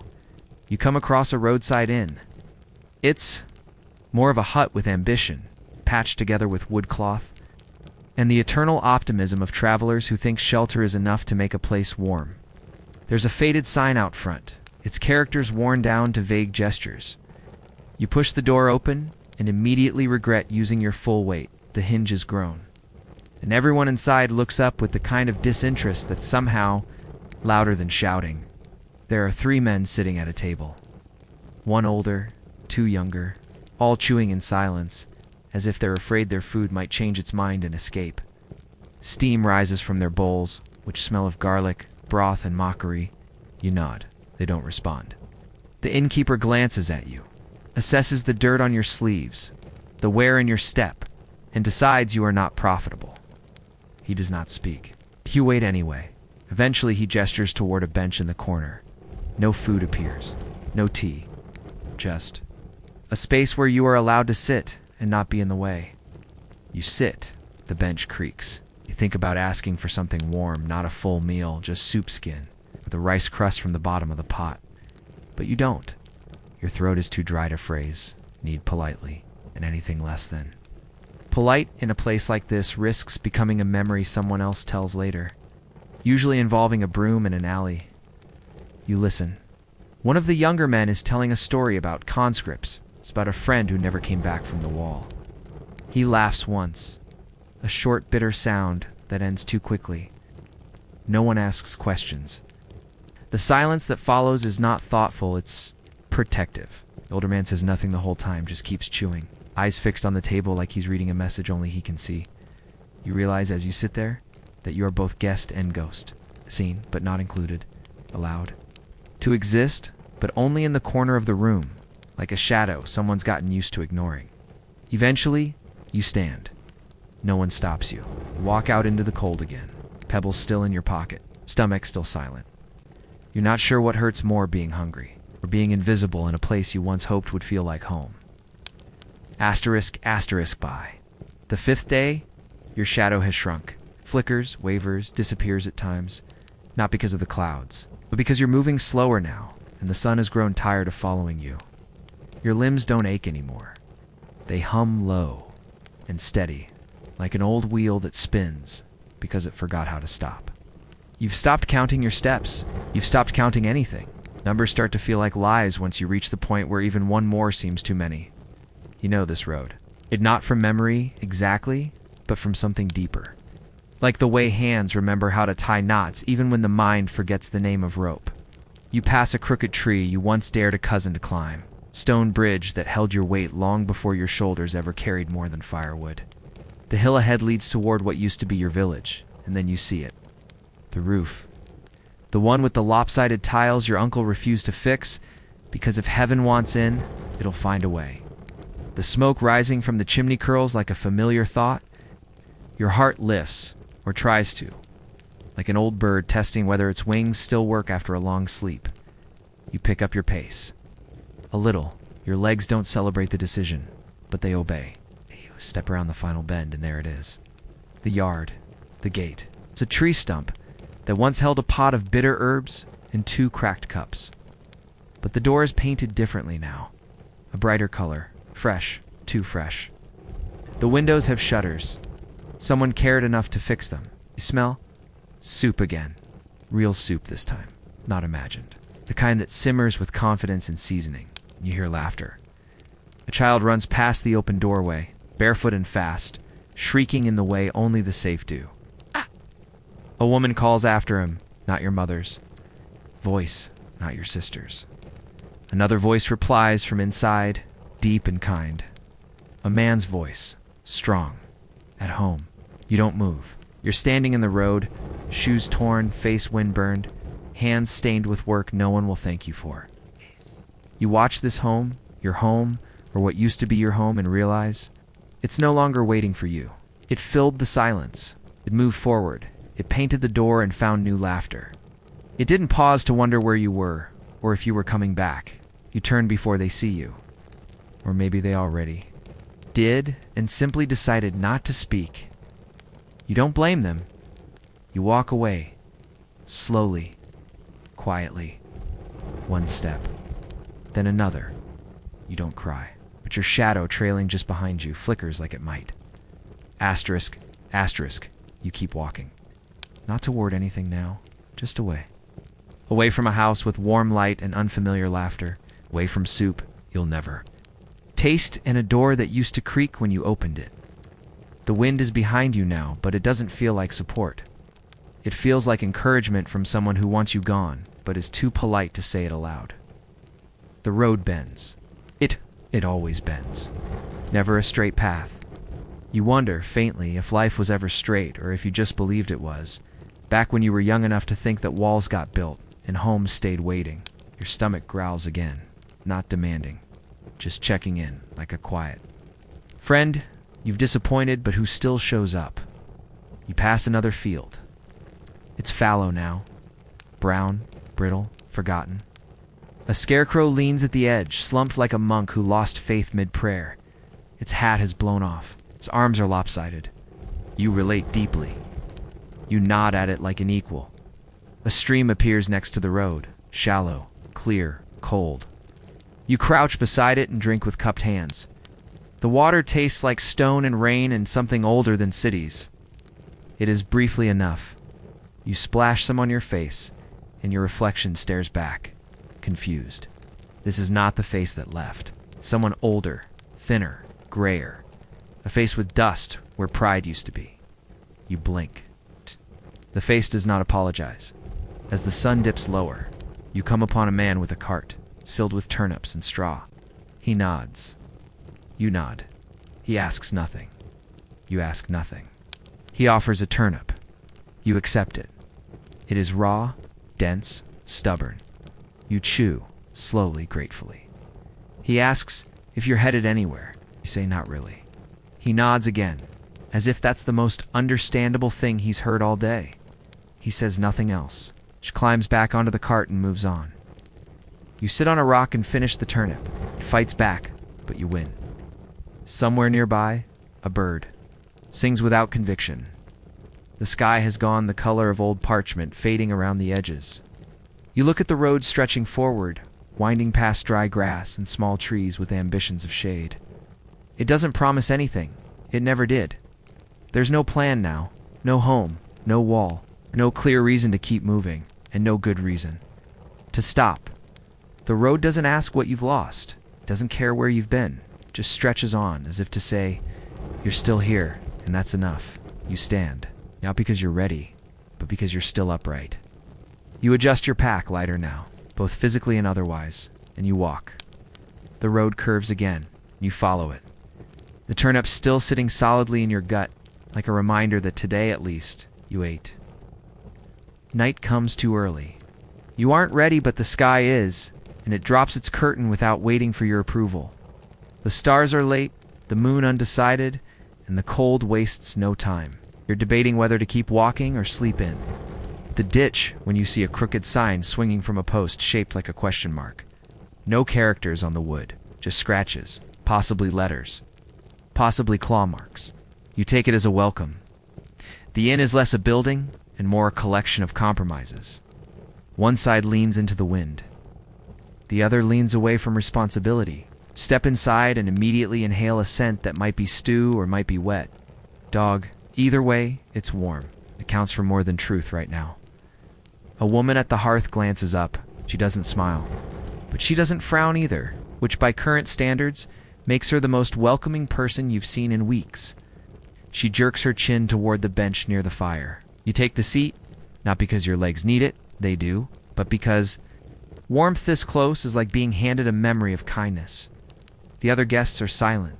You come across a roadside inn. It's more of a hut with ambition, patched together with wood cloth, and the eternal optimism of travelers who think shelter is enough to make a place warm. There's a faded sign out front, its characters worn down to vague gestures. You push the door open and immediately regret using your full weight. The hinge is grown. And everyone inside looks up with the kind of disinterest that's somehow louder than shouting. There are 3 men sitting at a table. 1 older, 2 younger, all chewing in silence, as if they're afraid their food might change its mind and escape. Steam rises from their bowls, which smell of garlic, broth, and mockery. You nod. They don't respond. The innkeeper glances at you, assesses the dirt on your sleeves, the wear in your step, and decides you are not profitable. He does not speak. You wait anyway. Eventually he gestures toward a bench in the corner. No food appears. No tea. Just a space where you are allowed to sit and not be in the way. You sit. The bench creaks. You think about asking for something warm, not a full meal, just soup skin, with a rice crust from the bottom of the pot. But you don't. Your throat is too dry to phrase, need politely, and anything less than. Polite in a place like this risks becoming a memory someone else tells later, usually involving a broom in an alley. You listen. One of the younger men is telling a story about conscripts. It's about a friend who never came back from the wall. He laughs once, a short, bitter sound that ends too quickly. No one asks questions. The silence that follows is not thoughtful, it's protective. The older man says nothing the whole time, just keeps chewing, eyes fixed on the table like he's reading a message only he can see. You realize as you sit there that you are both guest and ghost, seen but not included, allowed. To exist, but only in the corner of the room, like a shadow someone's gotten used to ignoring. Eventually, you stand. No one stops you. You walk out into the cold again, pebbles still in your pocket, stomach still silent. You're not sure what hurts more, being hungry, or being invisible in a place you once hoped would feel like home. Asterisk, asterisk by. The 5th day, your shadow has shrunk. Flickers, wavers, disappears at times. Not because of the clouds, but because you're moving slower now, and the sun has grown tired of following you. Your limbs don't ache anymore. They hum low and steady, like an old wheel that spins because it forgot how to stop. You've stopped counting your steps. You've stopped counting anything. Numbers start to feel like lies once you reach the point where even one more seems too many. You know this road. It not from memory, exactly, but from something deeper. Like the way hands remember how to tie knots even when the mind forgets the name of rope. You pass a crooked tree you once dared a cousin to climb. Stone bridge that held your weight long before your shoulders ever carried more than firewood. The hill ahead leads toward what used to be your village, and then you see it. The roof. The one with the lopsided tiles your uncle refused to fix, because if heaven wants in, it'll find a way. The smoke rising from the chimney curls like a familiar thought. Your heart lifts, or tries to, like an old bird testing whether its wings still work after a long sleep. You pick up your pace. A little. Your legs don't celebrate the decision, but they obey. You step around the final bend, and there it is. The yard. The gate. It's a tree stump that once held a pot of bitter herbs and 2 cracked cups. But the door is painted differently now. A brighter color. Fresh. Too fresh. The windows have shutters. Someone cared enough to fix them. You smell? Soup again. Real soup this time. Not imagined. The kind that simmers with confidence and seasoning. You hear laughter. A child runs past the open doorway, barefoot and fast, shrieking in the way only the safe do. Ah! A woman calls after him, not your mother's. Voice, not your sister's. Another voice replies from inside, deep and kind. A man's voice, strong, at home. You don't move. You're standing in the road, shoes torn, face wind-burned, hands stained with work no one will thank you for. You watch this home, your home, or what used to be your home, and realize it's no longer waiting for you. It filled the silence. It moved forward. It painted the door and found new laughter. It didn't pause to wonder where you were, or if you were coming back. You turned before they see you. Or maybe they already did, and simply decided not to speak. You don't blame them. You walk away, slowly, quietly, one step, then another. You don't cry, but your shadow trailing just behind you flickers like it might. Asterisk, asterisk, you keep walking. Not toward anything now, just away. Away from a house with warm light and unfamiliar laughter. Away from soup you'll never taste, and a door that used to creak when you opened it. The wind is behind you now, but it doesn't feel like support. It feels like encouragement from someone who wants you gone, but is too polite to say it aloud. The road bends. It always bends. Never a straight path. You wonder, faintly, if life was ever straight, or if you just believed it was, back when you were young enough to think that walls got built and homes stayed waiting. Your stomach growls again, not demanding, just checking in, like a quiet friend you've disappointed but who still shows up. You pass another field. It's fallow now, brown, brittle, forgotten. A scarecrow leans at the edge, slumped like a monk who lost faith mid-prayer. Its hat has blown off. Its arms are lopsided. You relate deeply. You nod at it like an equal. A stream appears next to the road, shallow, clear, cold. You crouch beside it and drink with cupped hands. The water tastes like stone and rain and something older than cities. It is briefly enough. You splash some on your face, and your reflection stares back, confused. This is not the face that left. Someone older, thinner, grayer. A face with dust where pride used to be. You blink. The face does not apologize. As the sun dips lower, you come upon a man with a cart. It's filled with turnips and straw. He nods. You nod. He asks nothing. You ask nothing. He offers a turnip. You accept it. It is raw, dense, stubborn. You chew, slowly, gratefully. He asks if you're headed anywhere. You say not really. He nods again, as if that's the most understandable thing he's heard all day. He says nothing else. She climbs back onto the cart and moves on. You sit on a rock and finish the turnip. It fights back, but you win. Somewhere nearby, a bird sings without conviction. The sky has gone the color of old parchment, fading around the edges. You look at the road stretching forward, winding past dry grass and small trees with ambitions of shade. It doesn't promise anything. It never did. There's no plan now, no home, no wall, No clear reason to keep moving, and no good reason to stop. The road doesn't ask what you've lost, doesn't care where you've been, just stretches on as if to say, you're still here, and that's enough. You stand, not because you're ready, but because you're still upright. You adjust your pack lighter now, both physically and otherwise, and you walk. The road curves again, and you follow it. The turnip still sitting solidly in your gut, like a reminder that today at least, you ate. Night comes too early. You aren't ready, but the sky is, and it drops its curtain without waiting for your approval. The stars are late, the moon undecided, and the cold wastes no time. You're debating whether to keep walking or sleep in. The ditch when you see a crooked sign swinging from a post shaped like a question mark. No characters on the wood, just scratches, possibly letters, possibly claw marks. You take it as a welcome. The inn is less a building and more a collection of compromises. One side leans into the wind. The other leans away from responsibility. Step inside and immediately inhale a scent that might be stew or might be wet. Dog, either way, it's warm. It counts for more than truth right now. A woman at the hearth glances up. She doesn't smile. But she doesn't frown either, which by current standards makes her the most welcoming person you've seen in weeks. She jerks her chin toward the bench near the fire. You take the seat, not because your legs need it, they do, but because warmth this close is like being handed a memory of kindness. The other guests are silent.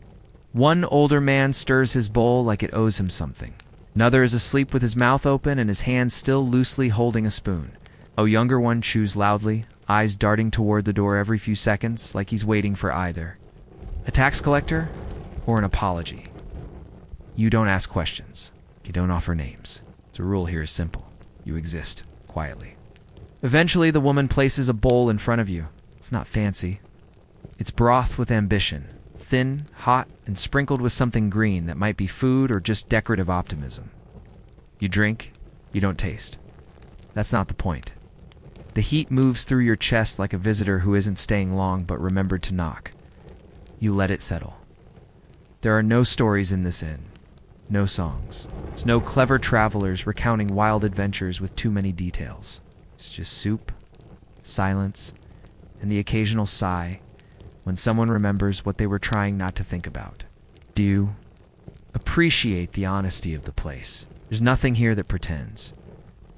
One older man stirs his bowl like it owes him something. Another is asleep with his mouth open and his hand still loosely holding a spoon. A younger one chews loudly, eyes darting toward the door every few seconds like he's waiting for either a tax collector or an apology. You don't ask questions. You don't offer names. The rule here is simple. You exist quietly. Eventually, the woman places a bowl in front of you. It's not fancy. It's broth with ambition, thin, hot, and sprinkled with something green that might be food or just decorative optimism. You drink, you don't taste. That's not the point. The heat moves through your chest like a visitor who isn't staying long but remembered to knock. You let it settle. There are no stories in this inn. No songs. It's no clever travelers recounting wild adventures with too many details. It's just soup, silence, and the occasional sigh when someone remembers what they were trying not to think about. Do you appreciate the honesty of the place? There's nothing here that pretends.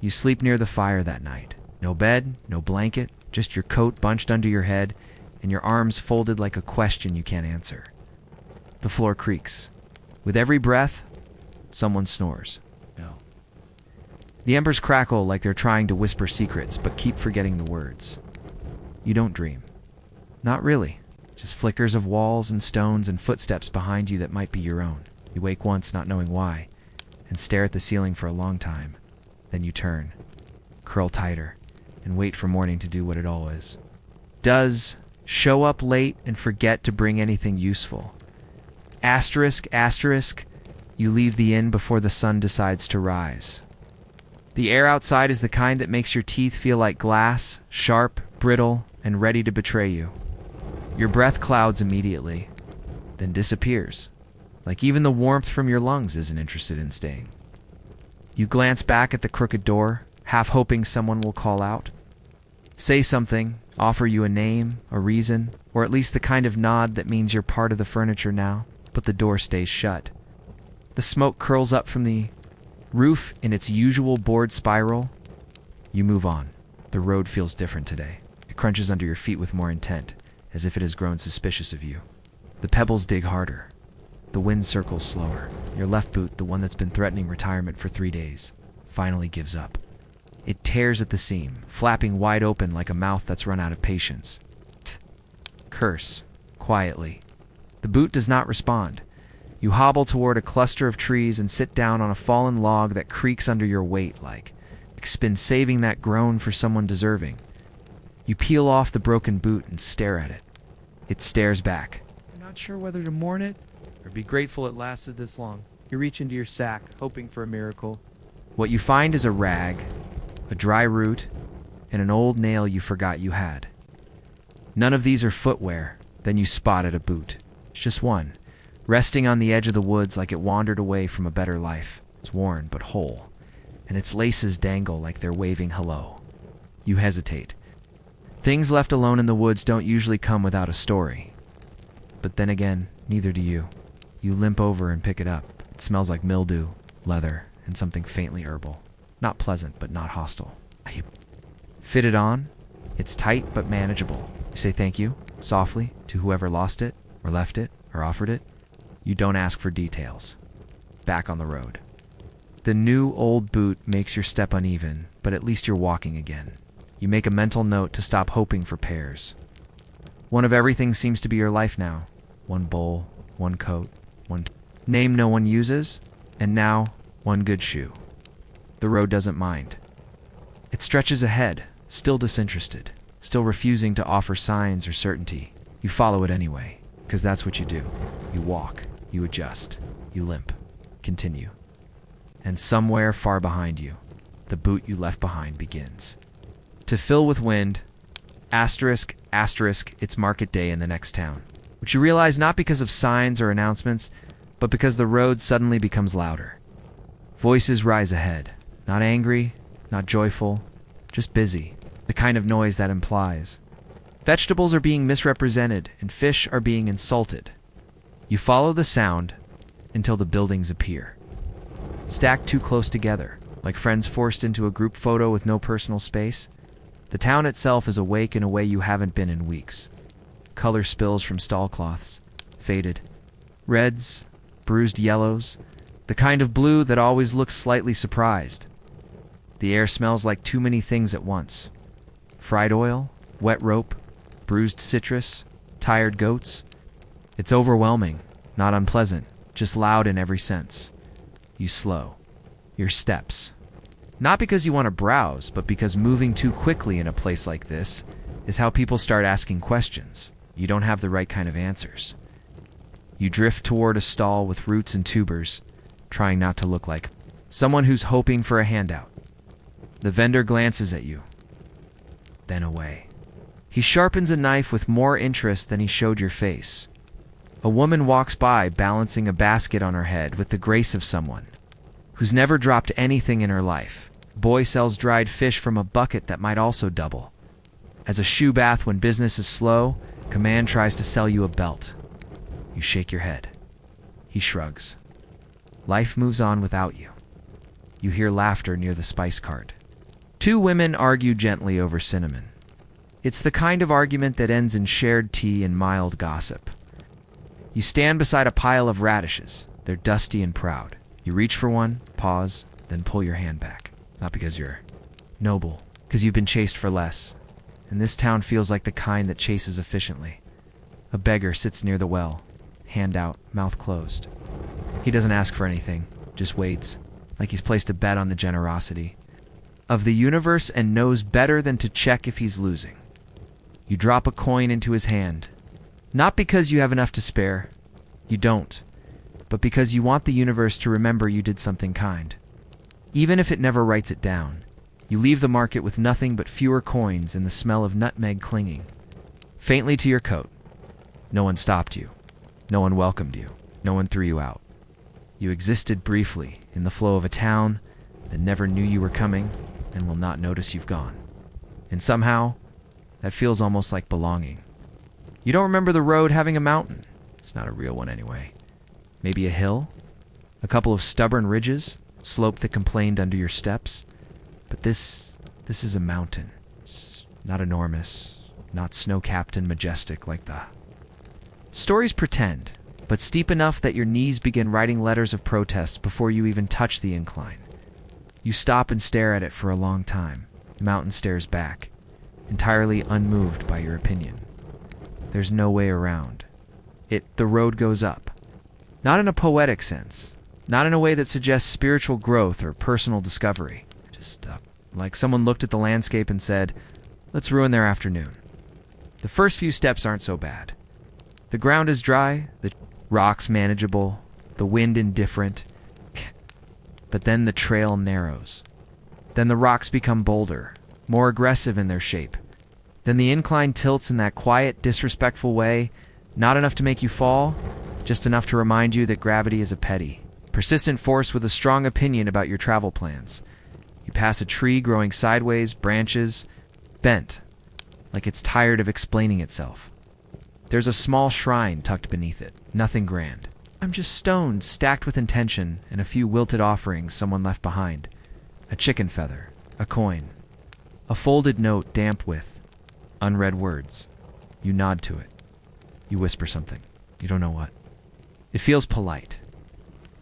You sleep near the fire that night. No bed, no blanket, just your coat bunched under your head and your arms folded like a question you can't answer. The floor creaks. With every breath, someone snores. No. The embers crackle like they're trying to whisper secrets, but keep forgetting the words. You don't dream. Not really. Just flickers of walls and stones and footsteps behind you that might be your own. You wake once not knowing why, and stare at the ceiling for a long time. Then you turn, curl tighter, and wait for morning to do what it always does. Show up late and forget to bring anything useful. Asterisk, asterisk, you leave the inn before the sun decides to rise. The air outside is the kind that makes your teeth feel like glass, sharp, brittle, and ready to betray you. Your breath clouds immediately, then disappears, like even the warmth from your lungs isn't interested in staying. You glance back at the crooked door, half hoping someone will call out. Say something, offer you a name, a reason, or at least the kind of nod that means you're part of the furniture now, but the door stays shut. The smoke curls up from the roof in its usual bored spiral. You move on. The road feels different today. It crunches under your feet with more intent, as if it has grown suspicious of you. The pebbles dig harder. The wind circles slower. Your left boot, the one that's been threatening retirement for 3 days, finally gives up. It tears at the seam, flapping wide open like a mouth that's run out of patience. Curse, quietly. The boot does not respond. You hobble toward a cluster of trees and sit down on a fallen log that creaks under your weight like it's been saving that groan for someone deserving. You peel off the broken boot and stare at it. It stares back. You're not sure whether to mourn it or be grateful it lasted this long. You reach into your sack, hoping for a miracle. What you find is a rag, a dry root, and an old nail you forgot you had. None of these are footwear. Then you spotted a boot. It's just one, resting on the edge of the woods like it wandered away from a better life. It's worn but whole, and its laces dangle like they're waving hello. You hesitate. Things left alone in the woods don't usually come without a story. But then again, neither do you. You limp over and pick it up. It smells like mildew, leather, and something faintly herbal. Not pleasant, but not hostile. You fit it on. It's tight, but manageable. You say thank you, softly, to whoever lost it, or left it, or offered it. You don't ask for details. Back on the road. The new old boot makes your step uneven, but at least you're walking again. You make a mental note to stop hoping for pairs. One of everything seems to be your life now. One bowl, one coat, one name no one uses, and now one good shoe. The road doesn't mind. It stretches ahead, still disinterested, still refusing to offer signs or certainty. You follow it anyway, because that's what you do. You walk, you adjust, you limp, continue. And somewhere far behind you, the boot you left behind begins to fill with wind. Asterisk, asterisk, it's market day in the next town, which you realize not because of signs or announcements, but because the road suddenly becomes louder. Voices rise ahead, not angry, not joyful, just busy, the kind of noise that implies vegetables are being misrepresented and fish are being insulted. You follow the sound until the buildings appear, stacked too close together, like friends forced into a group photo with no personal space. The town itself is awake in a way you haven't been in weeks. Color spills from stall cloths, faded. Reds, bruised yellows, the kind of blue that always looks slightly surprised. The air smells like too many things at once. Fried oil, wet rope, bruised citrus, tired goats. It's overwhelming, not unpleasant, just loud in every sense. You slow your steps. Not because you want to browse, but because moving too quickly in a place like this is how people start asking questions. You don't have the right kind of answers. You drift toward a stall with roots and tubers, trying not to look like someone who's hoping for a handout. The vendor glances at you, then away. He sharpens a knife with more interest than he showed your face. A woman walks by balancing a basket on her head with the grace of someone who's never dropped anything in her life. Boy sells dried fish from a bucket that might also double. As a shoe bath when business is slow, Command tries to sell you a belt. You shake your head. He shrugs. Life moves on without you. You hear laughter near the spice cart. Two women argue gently over cinnamon. It's the kind of argument that ends in shared tea and mild gossip. You stand beside a pile of radishes. They're dusty and proud. You reach for one, pause, then pull your hand back. Not because you're noble, because you've been chased for less. And this town feels like the kind that chases efficiently. A beggar sits near the well, hand out, mouth closed. He doesn't ask for anything, just waits, like he's placed a bet on the generosity of the universe and knows better than to check if he's losing. You drop a coin into his hand, not because you have enough to spare. You don't, but because you want the universe to remember you did something kind. Even if it never writes it down, you leave the market with nothing but fewer coins and the smell of nutmeg clinging faintly to your coat. No one stopped you. No one welcomed you. No one threw you out. You existed briefly in the flow of a town that never knew you were coming and will not notice you've gone. And somehow, that feels almost like belonging. You don't remember the road having a mountain. It's not a real one anyway. Maybe a hill? A couple of stubborn ridges? Slope that complained under your steps. But this is a mountain. It's not enormous, not snow-capped and majestic like the stories pretend, but steep enough that your knees begin writing letters of protest before you even touch the incline. You stop and stare at it for a long time. The mountain stares back, entirely unmoved by your opinion. There's no way around. The road goes up. Not in a poetic sense. Not in a way that suggests spiritual growth or personal discovery. Just like someone looked at the landscape and said, let's ruin their afternoon. The first few steps aren't so bad. The ground is dry, the rocks manageable, the wind indifferent. But then the trail narrows. Then the rocks become bolder, more aggressive in their shape. Then the incline tilts in that quiet, disrespectful way, not enough to make you fall, just enough to remind you that gravity is a petty, persistent force with a strong opinion about your travel plans. You pass a tree growing sideways, branches bent, like it's tired of explaining itself. There's a small shrine tucked beneath it, nothing grand. I'm just stones stacked with intention and a few wilted offerings someone left behind. A chicken feather, a coin, a folded note damp with unread words. You nod to it. You whisper something. You don't know what. It feels polite.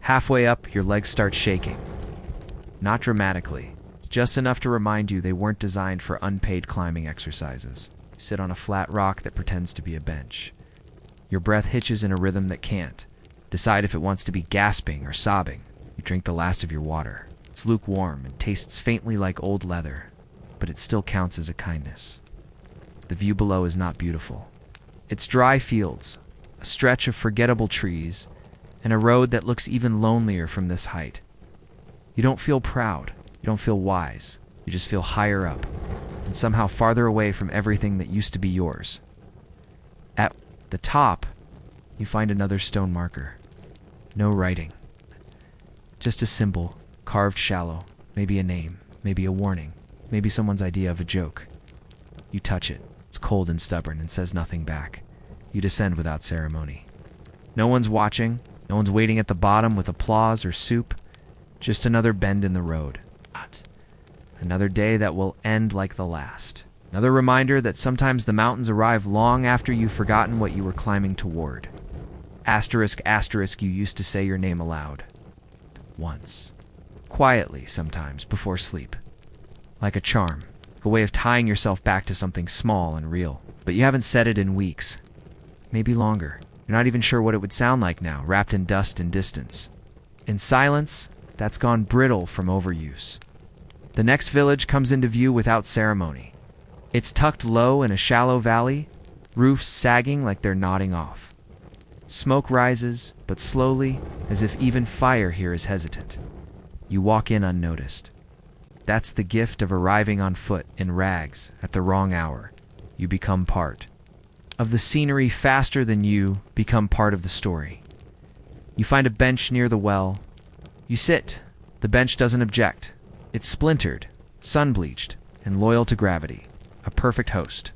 Halfway up, your legs start shaking. Not dramatically, just enough to remind you they weren't designed for unpaid climbing exercises. You sit on a flat rock that pretends to be a bench. Your breath hitches in a rhythm that can't. Decide if it wants to be gasping or sobbing. You drink the last of your water. It's lukewarm and tastes faintly like old leather, but it still counts as a kindness. The view below is not beautiful. It's dry fields, a stretch of forgettable trees, and a road that looks even lonelier from this height. You don't feel proud. You don't feel wise. You just feel higher up, and somehow farther away from everything that used to be yours. At the top, you find another stone marker. No writing. Just a symbol, carved shallow, maybe a name, maybe a warning, maybe someone's idea of a joke. You touch it. It's cold and stubborn and says nothing back. You descend without ceremony. No one's watching. No one's waiting at the bottom with applause or soup. Just another bend in the road. Another day that will end like the last. Another reminder that sometimes the mountains arrive long after you've forgotten what you were climbing toward. Asterisk, asterisk, you used to say your name aloud. Once. Quietly, sometimes, before sleep. Like a charm. Like a way of tying yourself back to something small and real. But you haven't said it in weeks. Maybe longer. You're not even sure what it would sound like now, wrapped in dust and distance. In silence, that's gone brittle from overuse. The next village comes into view without ceremony. It's tucked low in a shallow valley, roofs sagging like they're nodding off. Smoke rises, but slowly, as if even fire here is hesitant. You walk in unnoticed. That's the gift of arriving on foot in rags at the wrong hour. You become part of the scenery faster than you become part of the story. You find a bench near the well. You sit. The bench doesn't object. It's splintered, sun-bleached, and loyal to gravity. A perfect host.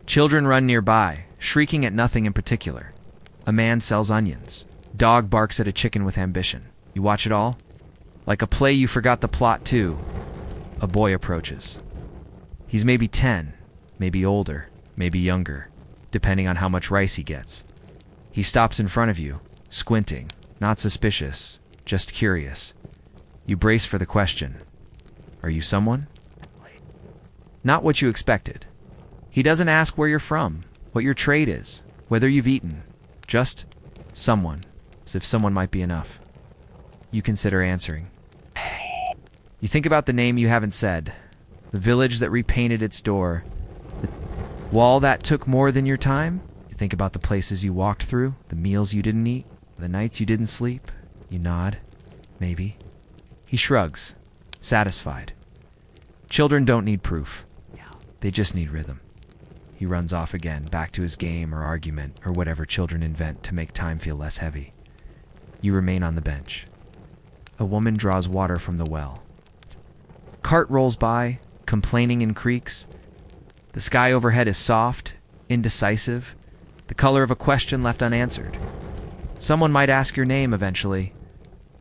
Children run nearby, shrieking at nothing in particular. A man sells onions. Dog barks at a chicken with ambition. You watch it all? Like a play you forgot the plot to. A boy approaches. He's maybe 10, maybe older, maybe younger, depending on how much rice he gets. He stops in front of you, squinting, not suspicious, just curious. You brace for the question. Are you someone? Not what you expected. He doesn't ask where you're from, what your trade is, whether you've eaten. Just someone, as if someone might be enough. You consider answering. You think about the name you haven't said, the village that repainted its door, the wall that took more than your time. You think about the places you walked through, the meals you didn't eat, the nights you didn't sleep. You nod. Maybe. He shrugs, satisfied. Children don't need proof. They just need rhythm. He runs off again, back to his game or argument or whatever children invent to make time feel less heavy. You remain on the bench. A woman draws water from the well. Cart rolls by, complaining and creaks. The sky overhead is soft, indecisive, the color of a question left unanswered. Someone might ask your name eventually.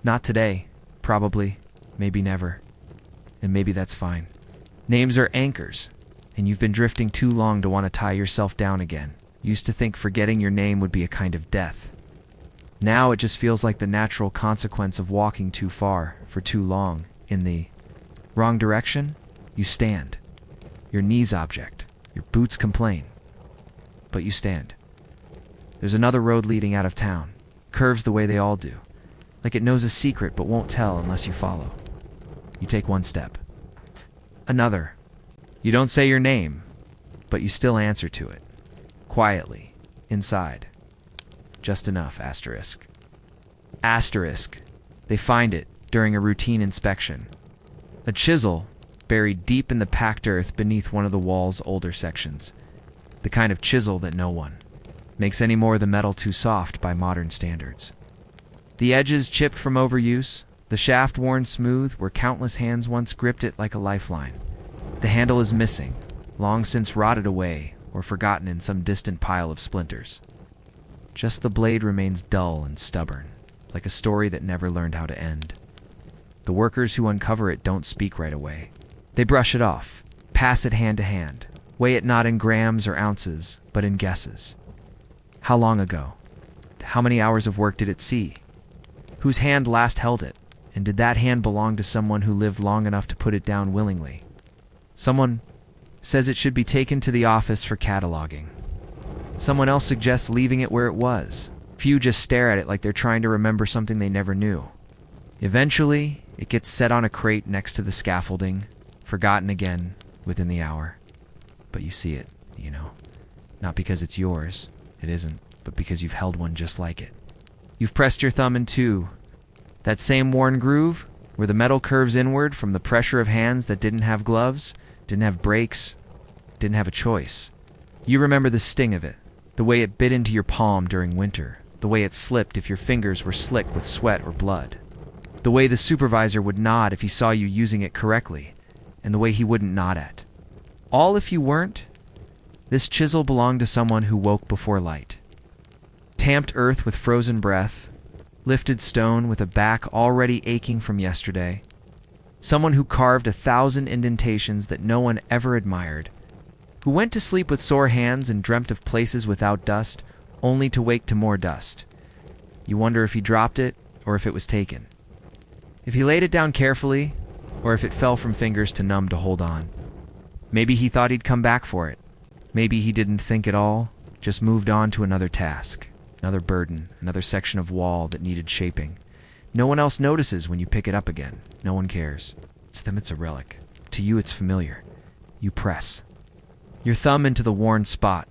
Not today, probably, maybe never. And maybe that's fine. Names are anchors, and you've been drifting too long to want to tie yourself down again. You used to think forgetting your name would be a kind of death. Now it just feels like the natural consequence of walking too far, for too long, in the wrong direction. You stand. Your knees object. Your boots complain. But you stand. There's another road leading out of town. Curves the way they all do. Like it knows a secret but won't tell unless you follow. You take one step. Another. You don't say your name, but you still answer to it. Quietly. Inside. Just enough, asterisk. Asterisk. They find it during a routine inspection. A chisel buried deep in the packed earth beneath one of the wall's older sections. The kind of chisel that no one makes any more of the metal too soft by modern standards. The edges chipped from overuse, The shaft worn smooth where countless hands once gripped it like a lifeline. The handle is missing, long since rotted away or forgotten in some distant pile of splinters. Just the blade remains dull and stubborn, like a story that never learned how to end. The workers who uncover it don't speak right away. They brush it off, pass it hand to hand, weigh it not in grams or ounces, but in guesses. How long ago? How many hours of work did it see? Whose hand last held it? And did that hand belong to someone who lived long enough to put it down willingly? Someone says it should be taken to the office for cataloging. Someone else suggests leaving it where it was. Few just stare at it like they're trying to remember something they never knew. Eventually, it gets set on a crate next to the scaffolding, forgotten again within the hour. But you see it, you know. Not because it's yours, it isn't, but because you've held one just like it. You've pressed your thumb in two. That same worn groove, where the metal curves inward from the pressure of hands that didn't have gloves, didn't have brakes, didn't have a choice. You remember the sting of it, the way it bit into your palm during winter, the way it slipped if your fingers were slick with sweat or blood, the way the supervisor would nod if he saw you using it correctly, and the way he wouldn't nod at. All if you weren't. This chisel belonged to someone who woke before light. Tamped earth with frozen breath, lifted stone with a back already aching from yesterday. Someone who carved 1,000 indentations that no one ever admired, who went to sleep with sore hands and dreamt of places without dust, only to wake to more dust. You wonder if he dropped it or if it was taken. If he laid it down carefully, or if it fell from fingers too numb to hold on. Maybe he thought he'd come back for it. Maybe he didn't think at all, just moved on to another task, another burden, another section of wall that needed shaping. No one else notices when you pick it up again. No one cares. To them it's a relic. To you it's familiar. You press your thumb into the worn spot.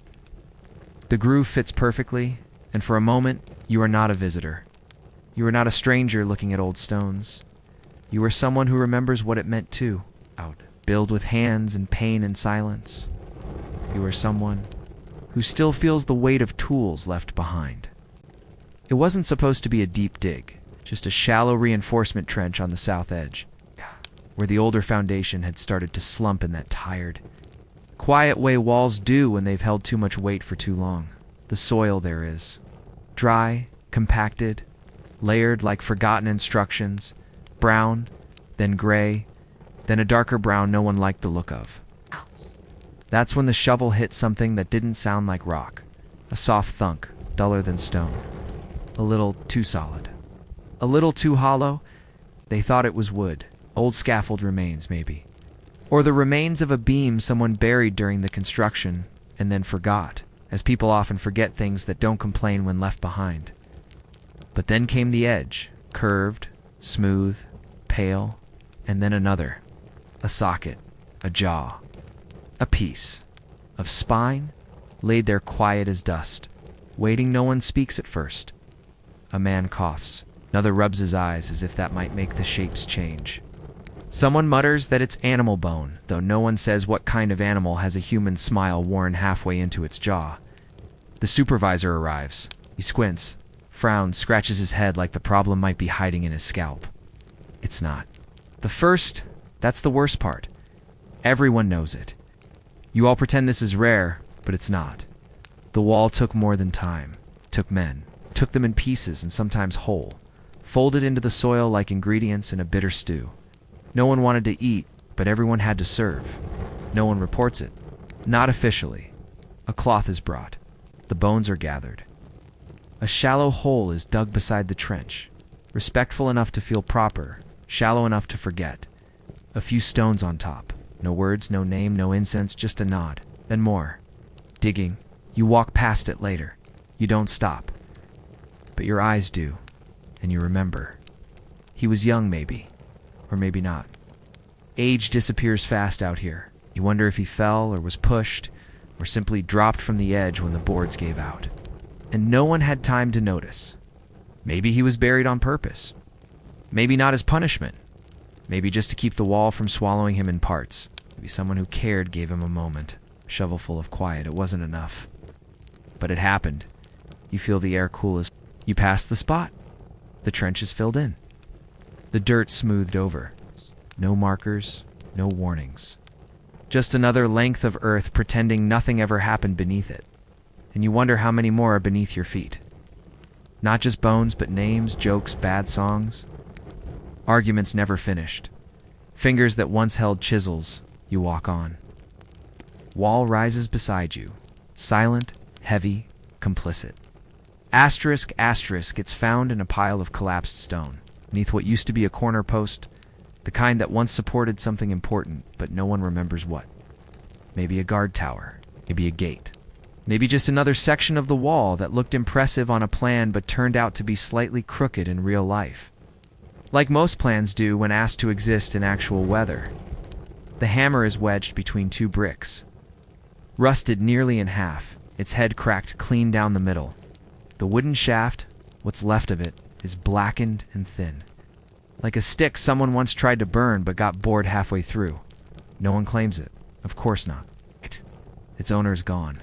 The groove fits perfectly, and for a moment, you are not a visitor. You are not a stranger looking at old stones. You are someone who remembers what it meant to, build with hands and pain and silence. You are someone who still feels the weight of tools left behind. It wasn't supposed to be a deep dig, just a shallow reinforcement trench on the south edge, where the older foundation had started to slump in that tired, quiet way walls do when they've held too much weight for too long. The soil there is dry, compacted, layered like forgotten instructions, brown, then gray, then a darker brown no one liked the look of. That's when the shovel hit something that didn't sound like rock, a soft thunk, duller than stone, a little too solid, a little too hollow. They thought it was wood, old scaffold remains maybe, or the remains of a beam someone buried during the construction and then forgot, as people often forget things that don't complain when left behind. But then came the edge, curved, smooth, pale, and then another, a socket, a jaw, a piece of spine laid there quiet as dust, waiting. No one speaks at first. A man coughs. Another rubs his eyes as if that might make the shapes change. Someone mutters that it's animal bone, though no one says what kind of animal has a human smile worn halfway into its jaw. The supervisor arrives. He squints, frowns, scratches his head like the problem might be hiding in his scalp. It's not. That's the worst part. Everyone knows it. You all pretend this is rare, but it's not. The wall took more than time. Took men. Took them in pieces and sometimes whole. Folded into the soil like ingredients in a bitter stew. No one wanted to eat, but everyone had to serve. No one reports it. Not officially. A cloth is brought. The bones are gathered. A shallow hole is dug beside the trench. Respectful enough to feel proper. Shallow enough to forget. A few stones on top. No words, no name, no incense, just a nod. Then more. Digging. You walk past it later. You don't stop. But your eyes do. And you remember. He was young, maybe. Or maybe not. Age disappears fast out here. You wonder if he fell or was pushed, or simply dropped from the edge when the boards gave out. And no one had time to notice. Maybe he was buried on purpose. Maybe not as punishment. Maybe just to keep the wall from swallowing him in parts. Maybe someone who cared gave him a moment. A shovelful of quiet. It wasn't enough. But it happened. You feel the air cool as you pass the spot. The trench is filled in. The dirt smoothed over. No markers, no warnings. Just another length of earth pretending nothing ever happened beneath it. And you wonder how many more are beneath your feet. Not just bones, but names, jokes, bad songs. Arguments never finished. Fingers that once held chisels, you walk on. Wall rises beside you, silent, heavy, complicit. Asterisk, asterisk, it's found in a pile of collapsed stone, beneath what used to be a corner post, the kind that once supported something important, but no one remembers what. Maybe a guard tower, maybe a gate. Maybe just another section of the wall that looked impressive on a plan but turned out to be slightly crooked in real life. Like most plans do when asked to exist in actual weather. The hammer is wedged between two bricks. Rusted nearly in half, its head cracked clean down the middle. The wooden shaft, what's left of it, is blackened and thin. Like a stick someone once tried to burn but got bored halfway through. No one claims it. Of course not. Its owner is gone.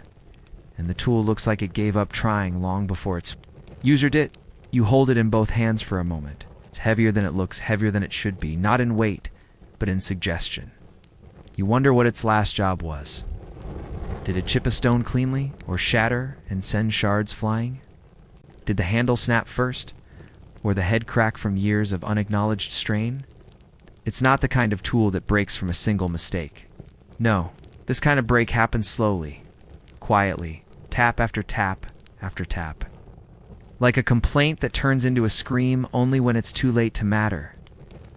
And the tool looks like it gave up trying long before its user did. You hold it in both hands for a moment. It's heavier than it looks, heavier than it should be, not in weight, but in suggestion. You wonder what its last job was. Did it chip a stone cleanly, or shatter and send shards flying? Did the handle snap first, or the head crack from years of unacknowledged strain? It's not the kind of tool that breaks from a single mistake. No, this kind of break happens slowly, quietly, tap after tap after tap. Like a complaint that turns into a scream only when it's too late to matter.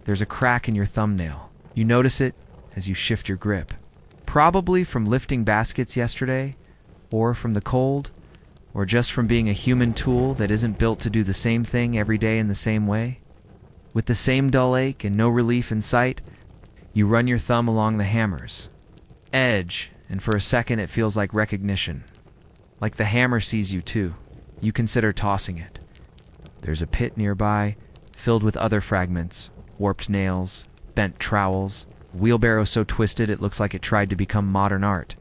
There's a crack in your thumbnail. You notice it as you shift your grip. Probably from lifting baskets yesterday, or from the cold, or just from being a human tool that isn't built to do the same thing every day in the same way. With the same dull ache and no relief in sight, you run your thumb along the hammer's edge, and for a second it feels like recognition. Like the hammer sees you too. You consider tossing it. There's a pit nearby, filled with other fragments, warped nails, bent trowels, a wheelbarrow so twisted it looks like it tried to become modern art,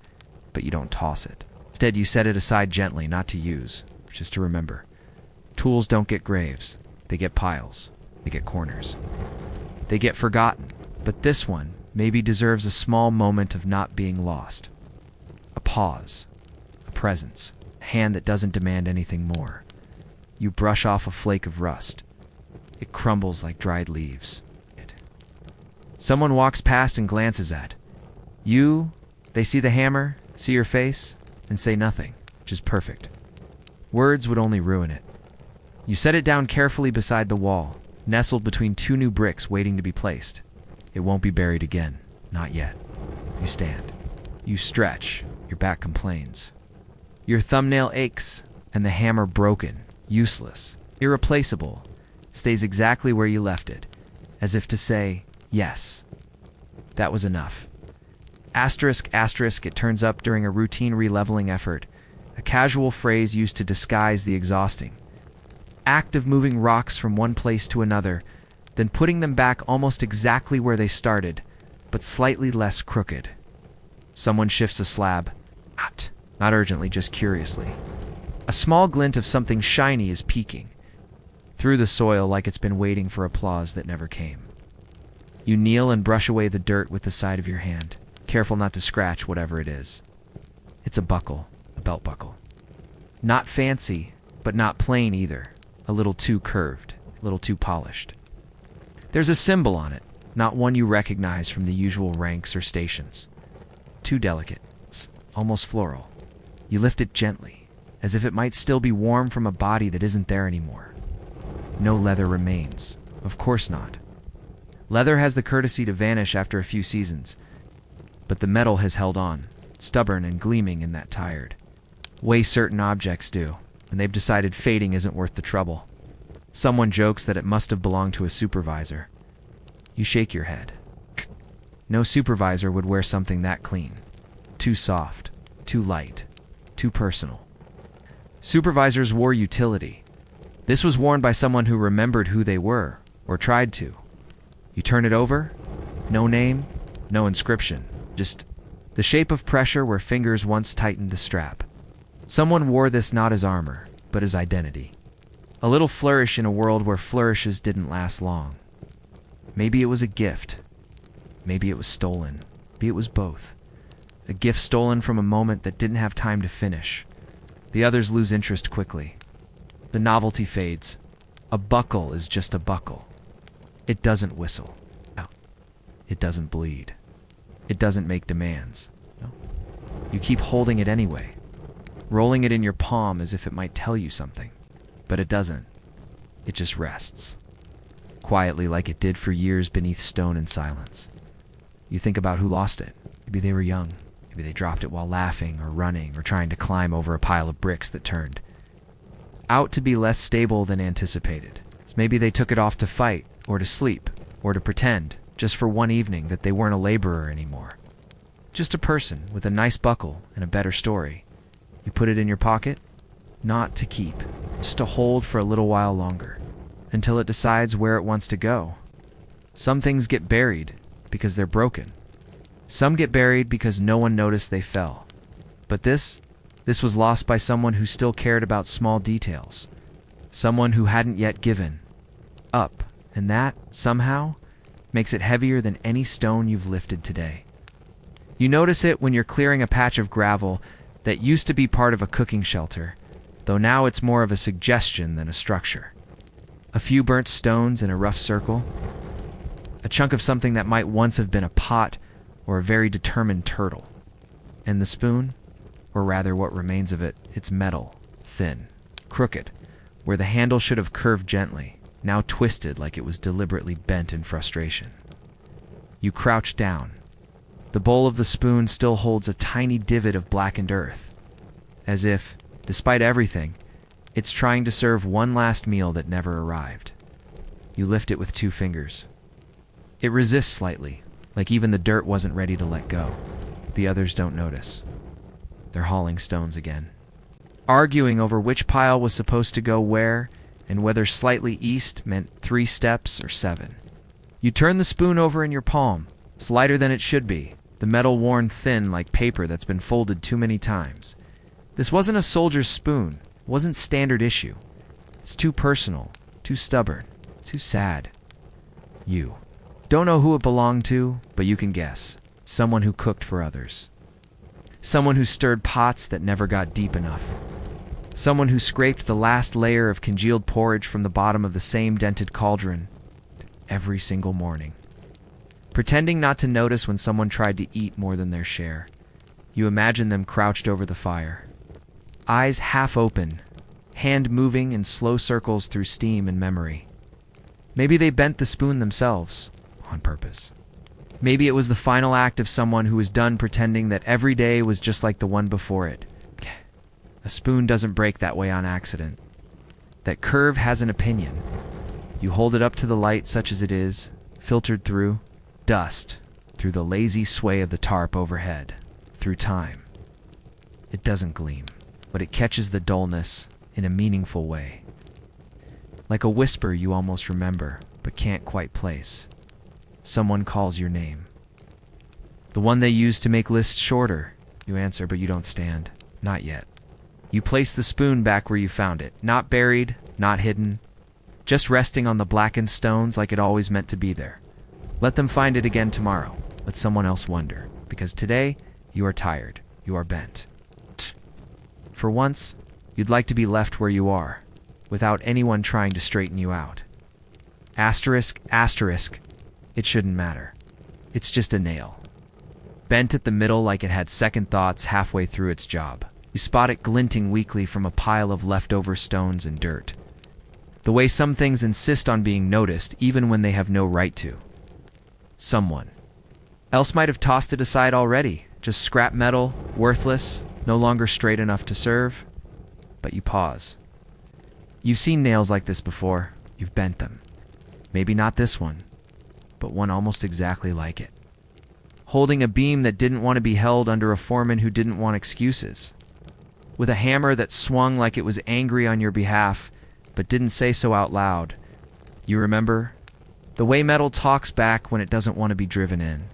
but you don't toss it. Instead, you set it aside gently, not to use, just to remember. Tools don't get graves. They get piles. They get corners. They get forgotten, but this one maybe deserves a small moment of not being lost. A pause, a presence, a hand that doesn't demand anything more. You brush off a flake of rust. It crumbles like dried leaves. Someone walks past and glances at you. They see the hammer, see your face, and say nothing, which is perfect. Words would only ruin it. You set it down carefully beside the wall, nestled between two new bricks waiting to be placed. It won't be buried again, not yet. You stand. You stretch. Your back complains. Your thumbnail aches, and the hammer broken, useless, irreplaceable, stays exactly where you left it, as if to say, yes. That was enough. Asterisk, asterisk, it turns up during a routine releveling effort, a casual phrase used to disguise the exhausting act of moving rocks from one place to another, then putting them back almost exactly where they started, but slightly less crooked. Someone shifts a slab. Not urgently, just curiously. A small glint of something shiny is peeking through the soil like it's been waiting for applause that never came. You kneel and brush away the dirt with the side of your hand, careful not to scratch whatever it is. It's a buckle, a belt buckle. Not fancy, but not plain either. A little too curved, a little too polished. There's a symbol on it, not one you recognize from the usual ranks or stations. Too delicate, almost floral. You lift it gently, as if it might still be warm from a body that isn't there anymore. No leather remains. Of course not. Leather has the courtesy to vanish after a few seasons, but the metal has held on, stubborn and gleaming in that tired way certain objects do, and they've decided fading isn't worth the trouble. Someone jokes that it must have belonged to a supervisor. You shake your head. No supervisor would wear something that clean. Too soft, too light, too personal. Supervisors wore utility. This was worn by someone who remembered who they were, or tried to. You turn it over, no name, no inscription, just the shape of pressure where fingers once tightened the strap. Someone wore this not as armor, but as identity. A little flourish in a world where flourishes didn't last long. Maybe it was a gift. Maybe it was stolen. Maybe it was both. A gift stolen from a moment that didn't have time to finish. The others lose interest quickly. The novelty fades. A buckle is just a buckle. It doesn't whistle. No. It doesn't bleed. It doesn't make demands. No. You keep holding it anyway, rolling it in your palm as if it might tell you something. But it doesn't. It just rests. Quietly, like it did for years beneath stone and silence. You think about who lost it. Maybe they were young. Maybe they dropped it while laughing or running or trying to climb over a pile of bricks that turned out to be less stable than anticipated. So maybe they took it off to fight or to sleep or to pretend, just for one evening, that they weren't a laborer anymore. Just a person with a nice buckle and a better story. You put it in your pocket, not to keep, just to hold for a little while longer, until it decides where it wants to go. Some things get buried because they're broken. Some get buried because no one noticed they fell. But this was lost by someone who still cared about small details. Someone who hadn't yet given up. And that, somehow, makes it heavier than any stone you've lifted today. You notice it when you're clearing a patch of gravel that used to be part of a cooking shelter, though now it's more of a suggestion than a structure. A few burnt stones in a rough circle. A chunk of something that might once have been a pot or a very determined turtle. And the spoon, or rather what remains of it, it's metal, thin, crooked, where the handle should have curved gently, now twisted like it was deliberately bent in frustration. You crouch down. The bowl of the spoon still holds a tiny divot of blackened earth, as if, despite everything, it's trying to serve one last meal that never arrived. You lift it with 2 fingers. It resists slightly, like even the dirt wasn't ready to let go. The others don't notice. They're hauling stones again, arguing over which pile was supposed to go where and whether slightly east meant 3 steps or 7. You turn the spoon over in your palm. It's lighter than it should be, the metal worn thin like paper that's been folded too many times. This wasn't a soldier's spoon. It wasn't standard issue. It's too personal, too stubborn, too sad. You don't know who it belonged to, but you can guess. Someone who cooked for others. Someone who stirred pots that never got deep enough. Someone who scraped the last layer of congealed porridge from the bottom of the same dented cauldron every single morning. Pretending not to notice when someone tried to eat more than their share. You imagine them crouched over the fire. Eyes half open, hand moving in slow circles through steam and memory. Maybe they bent the spoon themselves, on purpose. Maybe it was the final act of someone who was done pretending that every day was just like the one before it. A spoon doesn't break that way on accident. That curve has an opinion. You hold it up to the light such as it is, filtered through dust, through the lazy sway of the tarp overhead, through time. It doesn't gleam, but it catches the dullness in a meaningful way. Like a whisper you almost remember, but can't quite place. Someone calls your name. The one they use to make lists shorter. You answer, but you don't stand. Not yet. You place the spoon back where you found it. Not buried, not hidden. Just resting on the blackened stones like it always meant to be there. Let them find it again tomorrow. Let someone else wonder. Because today, you are tired. You are bent. For once, you'd like to be left where you are, without anyone trying to straighten you out. Asterisk, asterisk. It shouldn't matter. It's just a nail. Bent at the middle like it had second thoughts halfway through its job. You spot it glinting weakly from a pile of leftover stones and dirt. The way some things insist on being noticed even when they have no right to. Someone else might have tossed it aside already. Just scrap metal, worthless, no longer straight enough to serve. But you pause. You've seen nails like this before. You've bent them. Maybe not this one, but one almost exactly like it. Holding a beam that didn't want to be held under a foreman who didn't want excuses. With a hammer that swung like it was angry on your behalf, but didn't say so out loud. You remember? The way metal talks back when it doesn't want to be driven in.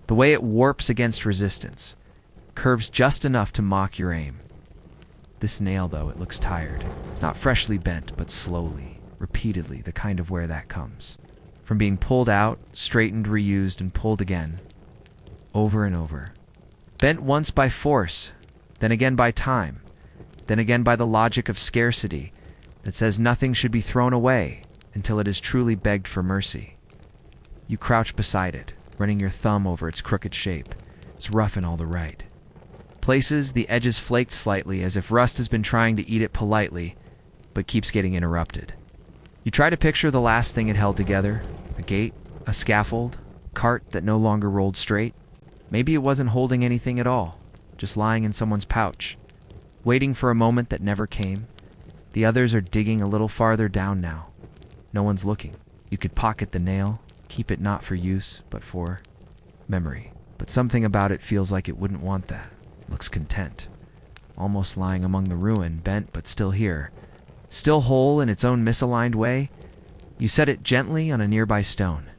The way it warps against resistance. Curves just enough to mock your aim. This nail, though, it looks tired. It's not freshly bent, but slowly, repeatedly, the kind of where that comes. from being pulled out, straightened, reused, and pulled again, over and over. Bent once by force, then again by time, then again by the logic of scarcity that says nothing should be thrown away until it has truly begged for mercy. You crouch beside it, running your thumb over its crooked shape. It's rough in all the right. Places, the edges flaked slightly as if rust has been trying to eat it politely, but keeps getting interrupted. You try to picture the last thing it held together, a gate, a scaffold, cart that no longer rolled straight. Maybe it wasn't holding anything at all, just lying in someone's pouch, waiting for a moment that never came. The others are digging a little farther down now. No one's looking. You could pocket the nail, keep it not for use, but for memory. But something about it feels like it wouldn't want that. It looks content, almost lying among the ruin, bent but still here. Still whole in its own misaligned way. You set it gently on a nearby stone.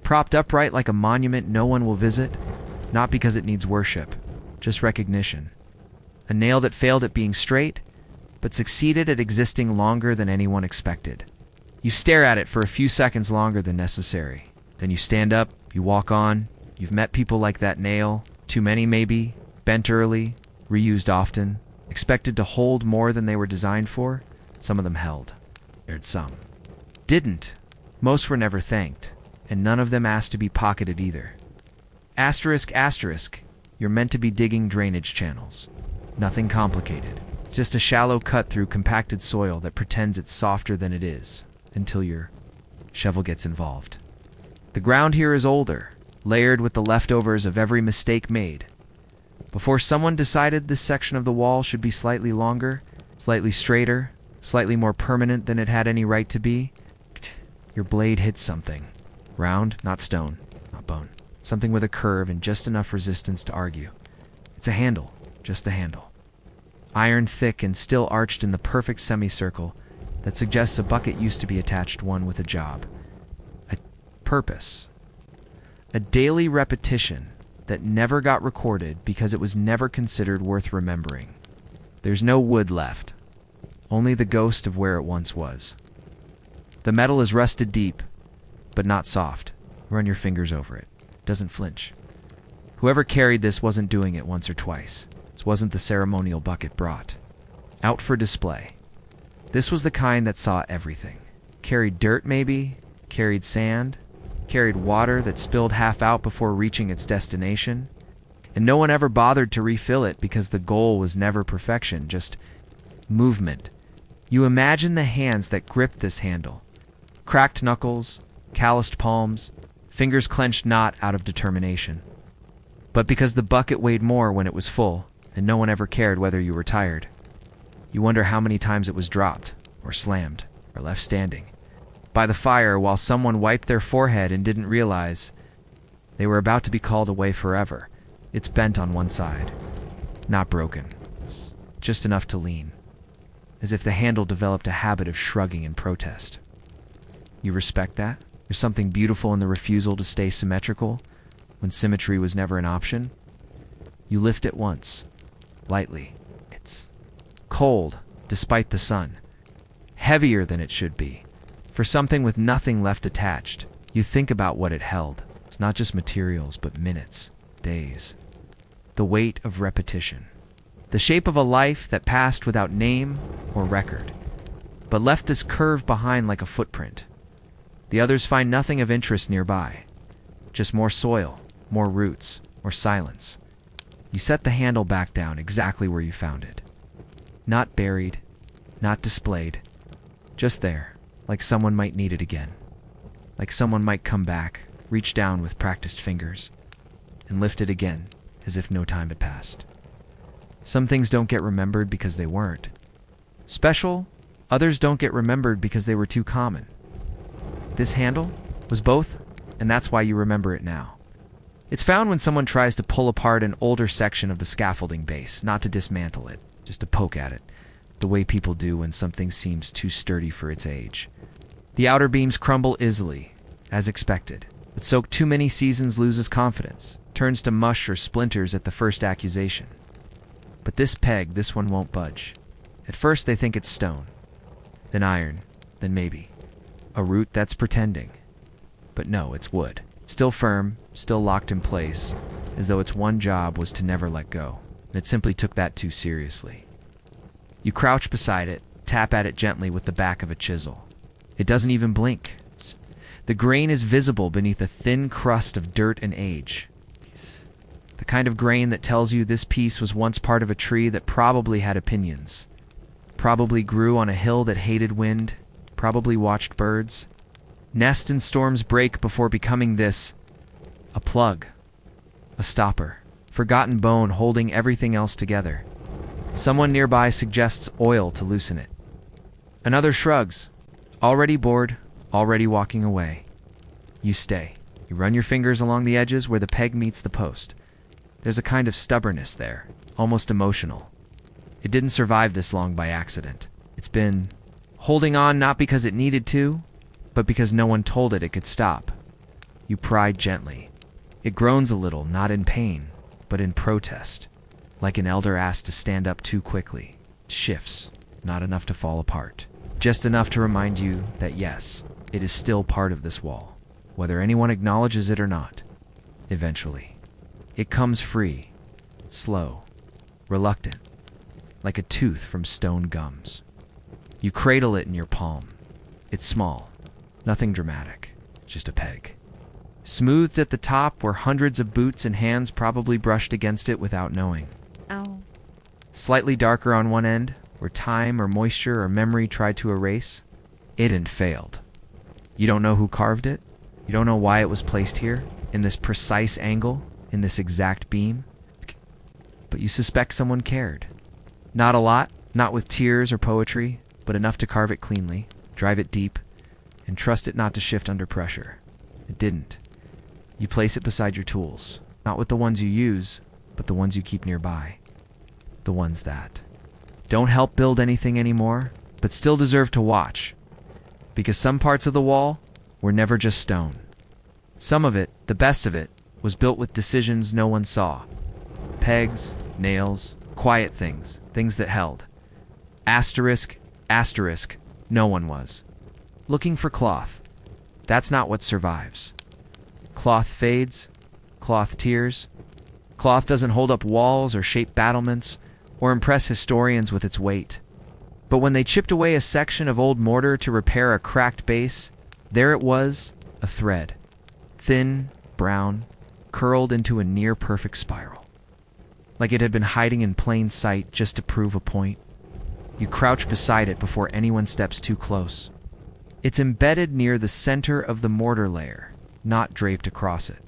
Propped upright like a monument no one will visit, not because it needs worship, just recognition. A nail that failed at being straight, but succeeded at existing longer than anyone expected. You stare at it for a few seconds longer than necessary. Then you stand up, you walk on. You've met people like that nail, too many maybe, bent early, reused often, expected to hold more than they were designed for. Some of them held. There'd some. Didn't. Most were never thanked, and none of them asked to be pocketed either. Asterisk, asterisk, you're meant to be digging drainage channels. Nothing complicated. It's just a shallow cut through compacted soil that pretends it's softer than it is, until your shovel gets involved. The ground here is older, layered with the leftovers of every mistake made. Before someone decided this section of the wall should be slightly longer, slightly straighter, slightly more permanent than it had any right to be, your blade hits something. Round, not stone, not bone. Something with a curve and just enough resistance to argue. It's a handle, just the handle. Iron thick and still arched in the perfect semicircle that suggests a bucket used to be attached one with a job. A purpose. A daily repetition that never got recorded because it was never considered worth remembering. There's no wood left. Only the ghost of where it once was. The metal is rusted deep, but not soft. Run your fingers over it. It doesn't flinch. Whoever carried this wasn't doing it once or twice. This wasn't the ceremonial bucket brought out for display. This was the kind that saw everything. Carried dirt maybe, carried sand, carried water that spilled half out before reaching its destination, and no one ever bothered to refill it because the goal was never perfection, just movement. You imagine the hands that gripped this handle. Cracked knuckles, calloused palms, fingers clenched not out of determination, but because the bucket weighed more when it was full, and no one ever cared whether you were tired. You wonder how many times it was dropped, or slammed, or left standing by the fire while someone wiped their forehead and didn't realize they were about to be called away forever. It's bent on one side. Not broken. It's just enough to lean. As if the handle developed a habit of shrugging in protest. You respect that? There's something beautiful in the refusal to stay symmetrical when symmetry was never an option. You lift it once, lightly. It's cold, despite the sun. Heavier than it should be. For something with nothing left attached, you think about what it held. It's not just materials, but minutes, days. The weight of repetition. The shape of a life that passed without name or record, but left this curve behind like a footprint. The others find nothing of interest nearby. Just more soil, more roots, more silence. You set the handle back down exactly where you found it. Not buried, not displayed. Just there, like someone might need it again. Like someone might come back, reach down with practiced fingers, and lift it again, as if no time had passed. Some things don't get remembered because they weren't special, others don't get remembered because they were too common. This handle was both, and that's why you remember it now. It's found when someone tries to pull apart an older section of the scaffolding base, not to dismantle it, just to poke at it, the way people do when something seems too sturdy for its age. The outer beams crumble easily, as expected, but soaked too many seasons loses confidence, turns to mush or splinters at the first accusation. But this peg, this one won't budge. At first they think it's stone, then iron, then maybe a root that's pretending. But no, it's wood. Still firm, still locked in place, as though its one job was to never let go. And it simply took that too seriously. You crouch beside it, tap at it gently with the back of a chisel. It doesn't even blink. The grain is visible beneath a thin crust of dirt and age. The kind of grain that tells you this piece was once part of a tree that probably had opinions. Probably grew on a hill that hated wind. Probably watched birds. Nest and storms break before becoming this. A plug. A stopper. Forgotten bone holding everything else together. Someone nearby suggests oil to loosen it. Another shrugs. Already bored, already walking away. You stay. You run your fingers along the edges where the peg meets the post. There's a kind of stubbornness there, almost emotional. It didn't survive this long by accident. It's been holding on not because it needed to, but because no one told it could stop. You pry gently. It groans a little, not in pain, but in protest, like an elder asked to stand up too quickly. It shifts, not enough to fall apart. Just enough to remind you that yes, it is still part of this wall, whether anyone acknowledges it or not. Eventually. It comes free, slow, reluctant, like a tooth from stone gums. You cradle it in your palm. It's small, nothing dramatic, just a peg. Smoothed at the top where hundreds of boots and hands probably brushed against it without knowing. Ow. Slightly darker on one end, where time or moisture or memory tried to erase. It and failed. You don't know who carved it. You don't know why it was placed here, in this precise angle, in this exact beam. But you suspect someone cared. Not a lot, not with tears or poetry, but enough to carve it cleanly, drive it deep, and trust it not to shift under pressure. It didn't. You place it beside your tools, not with the ones you use, but the ones you keep nearby. The ones that don't help build anything anymore, but still deserve to watch. Because some parts of the wall were never just stone. Some of it, the best of it, was built with decisions no one saw. Pegs, nails, quiet things, things that held. Asterisk, asterisk, no one was. Looking for cloth. That's not what survives. Cloth fades, cloth tears. Cloth doesn't hold up walls or shape battlements or impress historians with its weight. But when they chipped away a section of old mortar to repair a cracked base, there it was, a thread. Thin, brown, curled into a near-perfect spiral. Like it had been hiding in plain sight just to prove a point. You crouch beside it before anyone steps too close. It's embedded near the center of the mortar layer, not draped across it,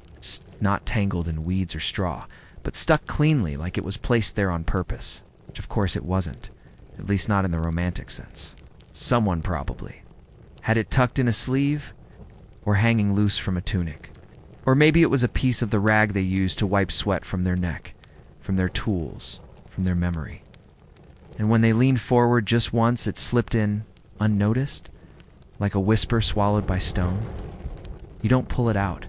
not tangled in weeds or straw, but stuck cleanly like it was placed there on purpose, which of course it wasn't, at least not in the romantic sense. Someone probably had it tucked in a sleeve or hanging loose from a tunic. Or maybe it was a piece of the rag they used to wipe sweat from their neck, from their tools, from their memory. And when they leaned forward just once, it slipped in, unnoticed, like a whisper swallowed by stone. You don't pull it out.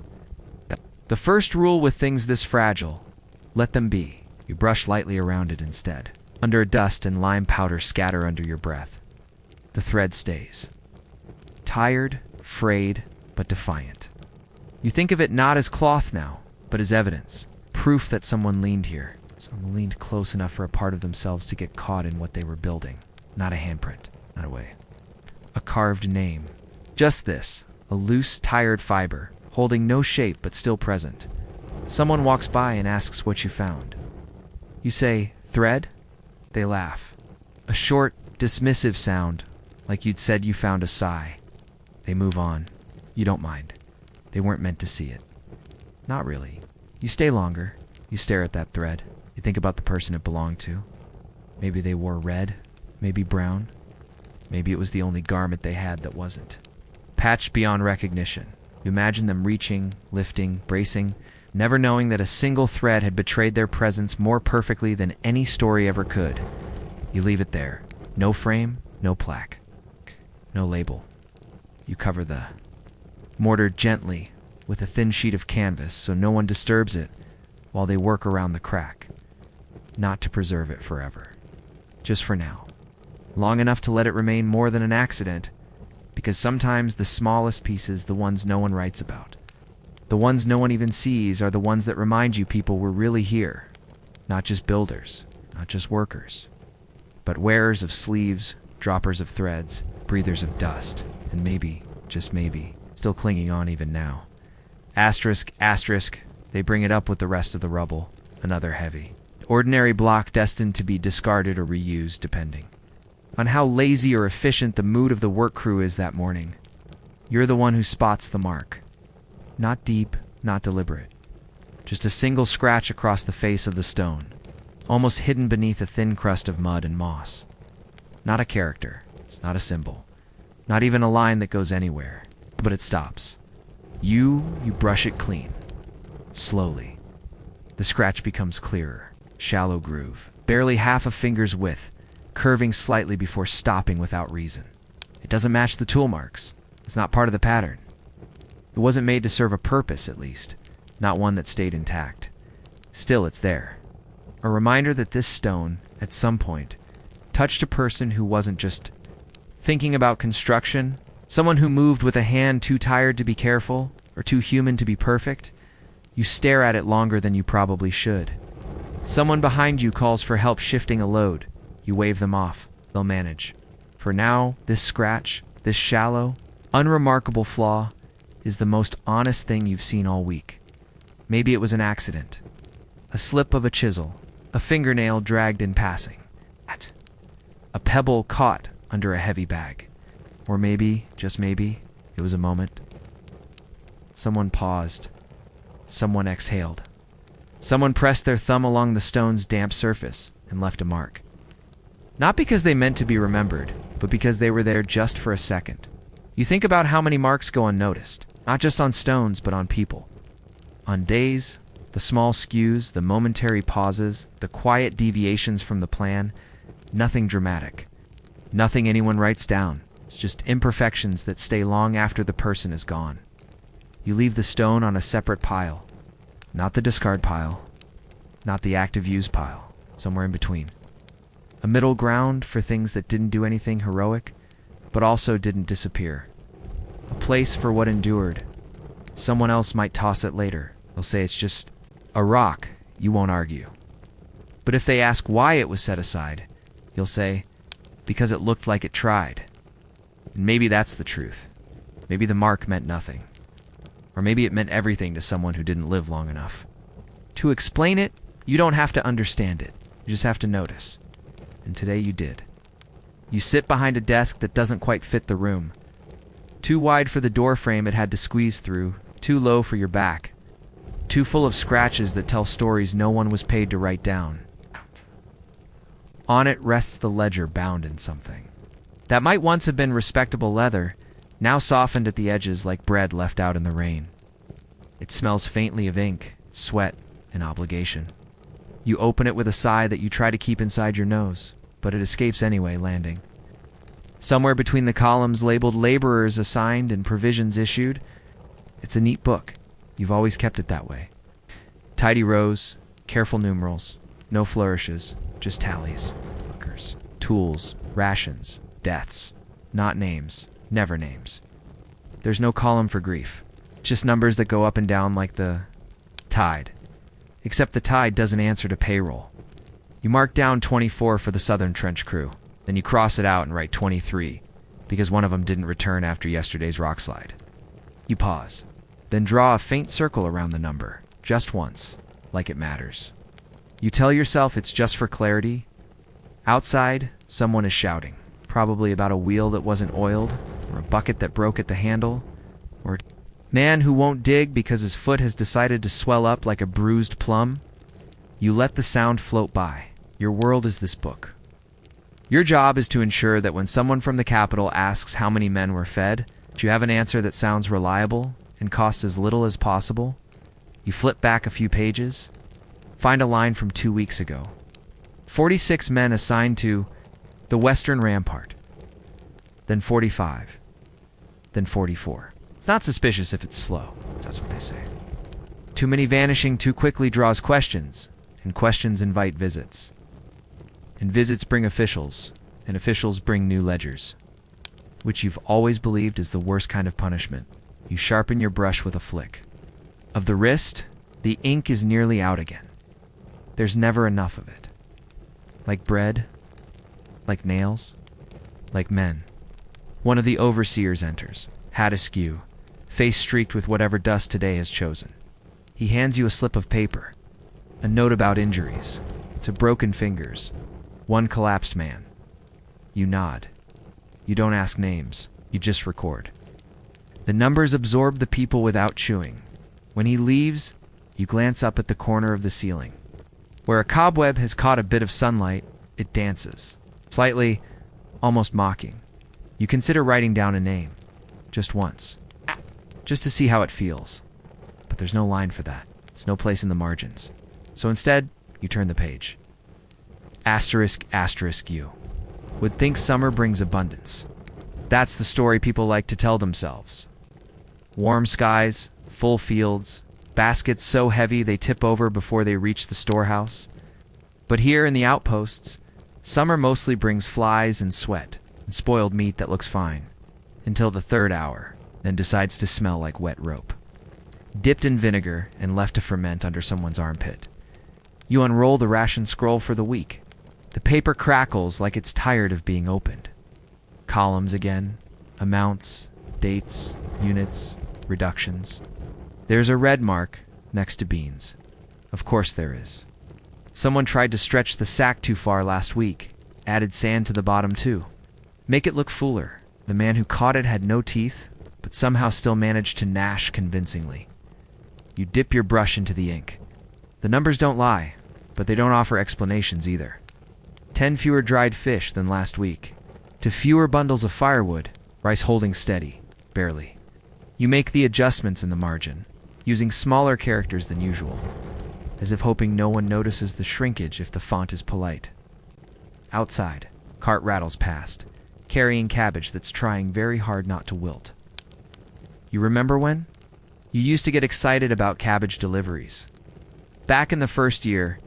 The first rule with things this fragile, let them be. You brush lightly around it instead. Under dust and lime powder scatter under your breath. The thread stays. Tired, frayed, but defiant. You think of it not as cloth now, but as evidence. Proof that someone leaned here. Someone leaned close enough for a part of themselves to get caught in what they were building. Not a handprint, not a way. A carved name. Just this, a loose, tired fiber, holding no shape but still present. Someone walks by and asks what you found. You say, thread? They laugh. A short, dismissive sound, like you'd said you found a sigh. They move on. You don't mind. They weren't meant to see it. Not really. You stay longer. You stare at that thread. You think about the person it belonged to. Maybe they wore red, maybe brown. Maybe it was the only garment they had that wasn't. Patched beyond recognition. You imagine them reaching, lifting, bracing, never knowing that a single thread had betrayed their presence more perfectly than any story ever could. You leave it there. No frame, no plaque, no label. You cover the mortar gently with a thin sheet of canvas so no one disturbs it while they work around the crack. Not to preserve it forever. Just for now. Long enough to let it remain more than an accident, Because sometimes the smallest pieces, the ones no one writes about, the ones no one even sees, are the ones that remind you people were really here. Not just builders, not just workers, but wearers of sleeves, droppers of threads, breathers of dust, and maybe, just maybe, still clinging on even now. Asterisk, asterisk, they bring it up with the rest of the rubble, another heavy. Ordinary block destined to be discarded or reused, depending on how lazy or efficient the mood of the work crew is that morning. You're the one who spots the mark. Not deep, not deliberate. Just a single scratch across the face of the stone, almost hidden beneath a thin crust of mud and moss. Not a character, it's not a symbol, not even a line that goes anywhere, but it stops. You brush it clean. Slowly. The scratch becomes clearer, shallow groove, barely half a finger's width, curving slightly before stopping without reason. It doesn't match the tool marks. It's not part of the pattern. It wasn't made to serve a purpose, at least, not one that stayed intact. Still, it's there. A reminder that this stone, at some point, touched a person who wasn't just thinking about construction, someone who moved with a hand too tired to be careful, or too human to be perfect. You stare at it longer than you probably should. Someone behind you calls for help shifting a load. You wave them off. They'll manage. For now, this scratch, this shallow, unremarkable flaw, is the most honest thing you've seen all week. Maybe it was an accident. A slip of a chisel, a fingernail dragged in passing. A pebble caught under a heavy bag. Or maybe, just maybe, it was a moment. Someone paused. Someone exhaled. Someone pressed their thumb along the stone's damp surface and left a mark. Not because they meant to be remembered, but because they were there just for a second. You think about how many marks go unnoticed, not just on stones, but on people. On days, the small skews, the momentary pauses, the quiet deviations from the plan, nothing dramatic. Nothing anyone writes down. It's just imperfections that stay long after the person is gone. You leave the stone on a separate pile. Not the discard pile. Not the active use pile. Somewhere in between. A middle ground for things that didn't do anything heroic, but also didn't disappear. A place for what endured. Someone else might toss it later. They'll say it's just a rock. You won't argue. But if they ask why it was set aside, you'll say, because it looked like it tried. And maybe that's the truth. Maybe the mark meant nothing. Or maybe it meant everything to someone who didn't live long enough. To explain it, you don't have to understand it. You just have to notice. And today you did. You sit behind a desk that doesn't quite fit the room. Too wide for the door frame it had to squeeze through, too low for your back. Too full of scratches that tell stories no one was paid to write down. On it rests the ledger bound in something that might once have been respectable leather, now softened at the edges like bread left out in the rain. It smells faintly of ink, sweat, and obligation. You open it with a sigh that you try to keep inside your nose, but it escapes anyway, landing somewhere between the columns labeled laborers assigned and provisions issued. It's a neat book. You've always kept it that way. Tidy rows, careful numerals, no flourishes, just tallies, markers, tools, rations, deaths, not names, never names. There's no column for grief, just numbers that go up and down like the tide. Except the tide doesn't answer to payroll. You mark down 24 for the Southern Trench crew, then you cross it out and write 23, because one of them didn't return after yesterday's rock slide. You pause, then draw a faint circle around the number, just once, like it matters. You tell yourself it's just for clarity. Outside, someone is shouting, probably about a wheel that wasn't oiled, or a bucket that broke at the handle, or man who won't dig because his foot has decided to swell up like a bruised plum. You let the sound float by. Your world is this book. Your job is to ensure that when someone from the Capitol asks how many men were fed, you have an answer that sounds reliable and costs as little as possible. You flip back a few pages, find a line from 2 weeks ago. 46 men assigned to the Western Rampart. Then 45. Then 44. It's not suspicious if it's slow. That's what they say. Too many vanishing too quickly draws questions, and questions invite visits. And visits bring officials, and officials bring new ledgers. which you've always believed is the worst kind of punishment. You sharpen your brush with a flick. Of the wrist, the ink is nearly out again. There's never enough of it. Like bread, like nails, like men. One of the overseers enters, hat askew, face streaked with whatever dust today has chosen. He hands you a slip of paper, a note about injuries, to broken fingers, one collapsed man. You nod. You don't ask names, you just record. The numbers absorb the people without chewing. When he leaves, you glance up at the corner of the ceiling. Where a cobweb has caught a bit of sunlight, it dances, slightly, almost mocking. You consider writing down a name, just once, just to see how it feels. But there's no line for that. It's no place in the margins. So instead, you turn the page. Asterisk, asterisk, you. Would think summer brings abundance. That's the story people like to tell themselves. Warm skies, full fields, baskets so heavy they tip over before they reach the storehouse. But here in the outposts, summer mostly brings flies and sweat and spoiled meat that looks fine, until the third hour, then decides to smell like wet rope. Dipped in vinegar and left to ferment under someone's armpit. You unroll the ration scroll for the week. The paper crackles like it's tired of being opened. Columns again, amounts, dates, units, reductions. There's a red mark next to beans. Of course there is. Someone tried to stretch the sack too far last week, added sand to the bottom too. Make it look fuller. The man who caught it had no teeth, but somehow still managed to gnash convincingly. You dip your brush into the ink. The numbers don't lie, but they don't offer explanations either. 10 fewer dried fish than last week. To fewer bundles of firewood, rice holding steady, barely. You make the adjustments in the margin, using smaller characters than usual, as if hoping no one notices the shrinkage if the font is polite. Outside, cart rattles past, carrying cabbage that's trying very hard not to wilt. You remember when? You used to get excited about cabbage deliveries. Back in the first year,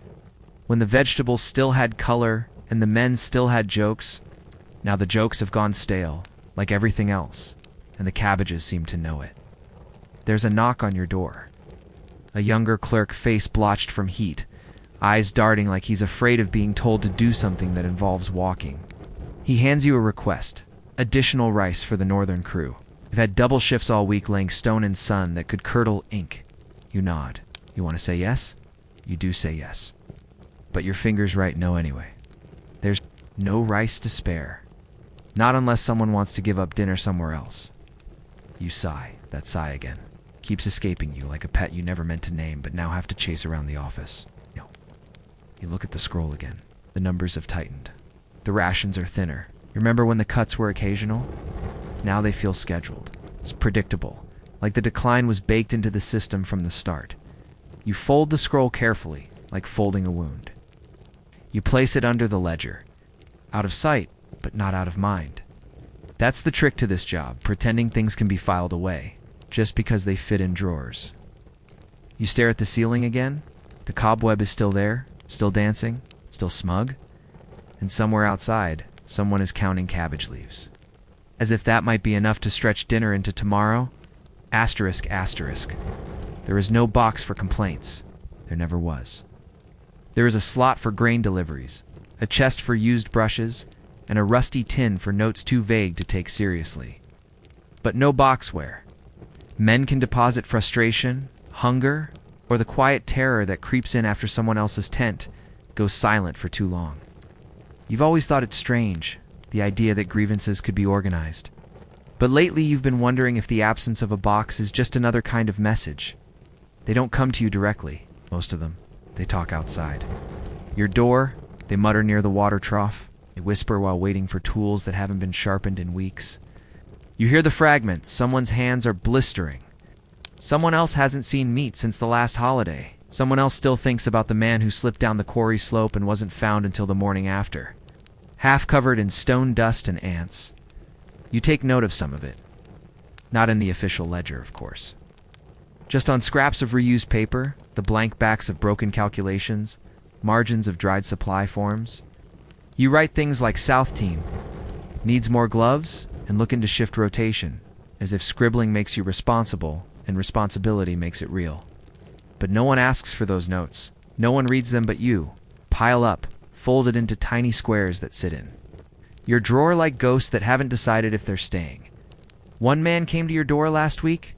when the vegetables still had color and the men still had jokes, now the jokes have gone stale, like everything else, and the cabbages seem to know it. There's a knock on your door. A younger clerk, face blotched from heat, eyes darting like he's afraid of being told to do something that involves walking. He hands you a request, additional rice for the northern crew. They've had double shifts all week laying stone in sun that could curdle ink. You nod. You want to say yes? You do say yes. But your fingers write no anyway. There's no rice to spare. Not unless someone wants to give up dinner somewhere else. You sigh. That sigh again. Keeps escaping you like a pet you never meant to name but now have to chase around the office. You look at the scroll again. The numbers have tightened. The rations are thinner. You remember when the cuts were occasional? Now they feel scheduled. It's predictable, like the decline was baked into the system from the start. You fold the scroll carefully, like folding a wound. You place it under the ledger. Out of sight, but not out of mind. That's the trick to this job, pretending things can be filed away, just because they fit in drawers. You stare at the ceiling again. The cobweb is still there, still dancing, still smug. And somewhere outside, someone is counting cabbage leaves. As if that might be enough to stretch dinner into tomorrow. Asterisk, asterisk. There is no box for complaints. There never was. There is a slot for grain deliveries, a chest for used brushes, and a rusty tin for notes too vague to take seriously. But no boxware. Men can deposit frustration, hunger, or the quiet terror that creeps in after someone else's tent goes silent for too long. You've always thought it strange, the idea that grievances could be organized. But lately you've been wondering if the absence of a box is just another kind of message. They don't come to you directly, most of them. They talk outside. Your door, they mutter near the water trough. They whisper while waiting for tools that haven't been sharpened in weeks. You hear the fragments. Someone's hands are blistering. Someone else hasn't seen meat since the last holiday. Someone else still thinks about the man who slipped down the quarry slope and wasn't found until the morning after. Half covered in stone dust and ants. You take note of some of it. Not in the official ledger, of course. Just on scraps of reused paper, the blank backs of broken calculations, margins of dried supply forms. You write things like South Team. Needs more gloves? and looking to shift rotation, as if scribbling makes you responsible and responsibility makes it real. But no one asks for those notes. No one reads them but you, pile up, folded into tiny squares that sit in your drawer like ghosts that haven't decided if they're staying. One man came to your door last week.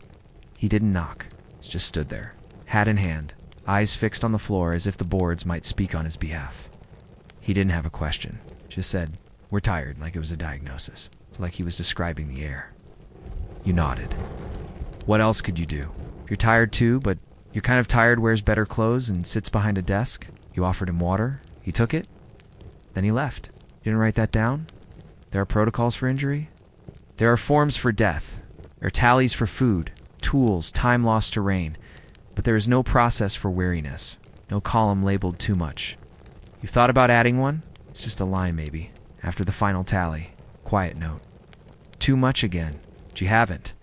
He didn't knock. He just stood there, hat in hand, eyes fixed on the floor as if the boards might speak on his behalf. He didn't have a question. Just said, "We're tired," like it was a diagnosis, like he was describing the air. You nodded. What else could you do? If you're tired too, but you're kind of tired, wears better clothes, and sits behind a desk. You offered him water. He took it. Then he left. You didn't write that down? There are protocols for injury. There are forms for death. There are tallies for food, tools, time lost to rain. But there is no process for weariness. No column labeled too much. You thought about adding one? It's just a line maybe. After the final tally. Quiet note. Too much again. But you haven't.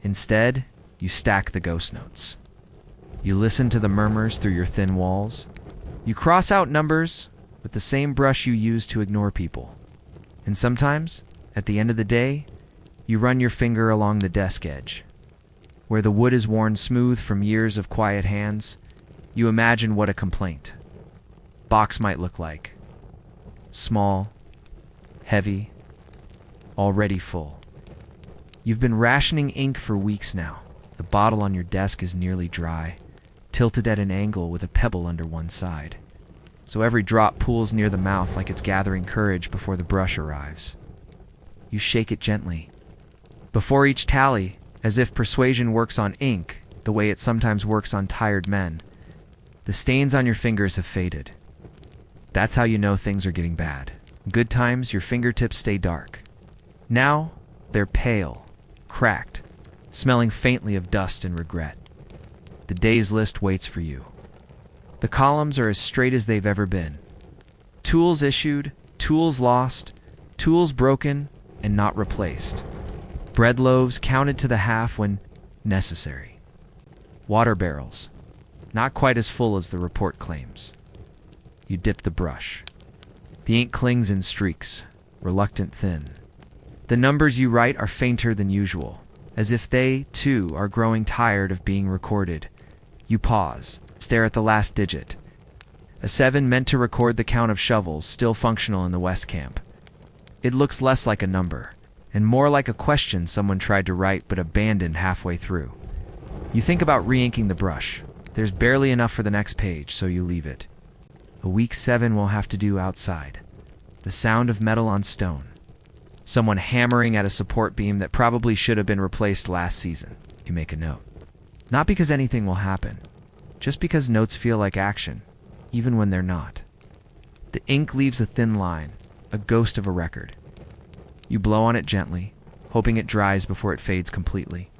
Instead, you stack the ghost notes. You listen to the murmurs through your thin walls. You cross out numbers with the same brush you use to ignore people. And sometimes, at the end of the day, you run your finger along the desk edge. Where the wood is worn smooth from years of quiet hands, you imagine what a complaint box might look like. Small, heavy, already full. You've been rationing ink for weeks now. The bottle on your desk is nearly dry, tilted at an angle with a pebble under one side. So every drop pools near the mouth like it's gathering courage before the brush arrives. You shake it gently. Before each tally, as if persuasion works on ink the way it sometimes works on tired men, the stains on your fingers have faded. That's how you know things are getting bad. In good times, your fingertips stay dark. Now, they're pale, cracked, smelling faintly of dust and regret. The day's list waits for you. The columns are as straight as they've ever been. Tools issued, tools lost, tools broken and not replaced. Bread loaves counted to the half when necessary. Water barrels, not quite as full as the report claims. You dip the brush. The ink clings in streaks, reluctant thin. The numbers you write are fainter than usual, as if they, too, are growing tired of being recorded. You pause, stare at the last digit. A 7 meant to record the count of shovels still functional in the West Camp. It looks less like a number, and more like a question someone tried to write but abandoned halfway through. You think about re-inking the brush. There's barely enough for the next page, so you leave it. A week 7 will have to do outside. The sound of metal on stone. Someone hammering at a support beam that probably should have been replaced last season. You make a note. Not because anything will happen, just because notes feel like action, even when they're not. The ink leaves a thin line, a ghost of a record. You blow on it gently, hoping it dries before it fades completely.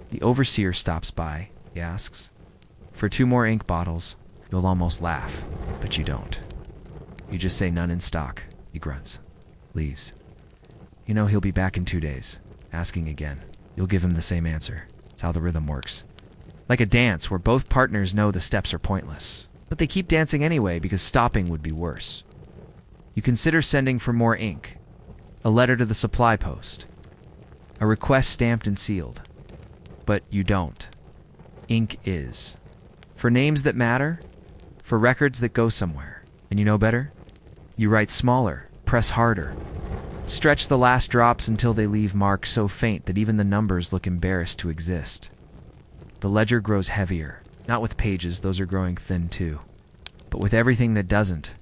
The overseer stops by. He asks, "For 2 more ink bottles." You'll almost laugh, but you don't. You just say none in stock. He grunts. Leaves. You know he'll be back in 2 days. Asking again. You'll give him the same answer. It's how the rhythm works. Like a dance where both partners know the steps are pointless. But they keep dancing anyway because stopping would be worse. You consider sending for more ink. A letter to the supply post. A request stamped and sealed. But you don't. Ink is. For names that matter. For records that go somewhere. And you know better? You write smaller. Press harder. Stretch the last drops until they leave marks so faint that even the numbers look embarrassed to exist. The ledger grows heavier. Not with pages, those are growing thin too. But with everything that doesn't.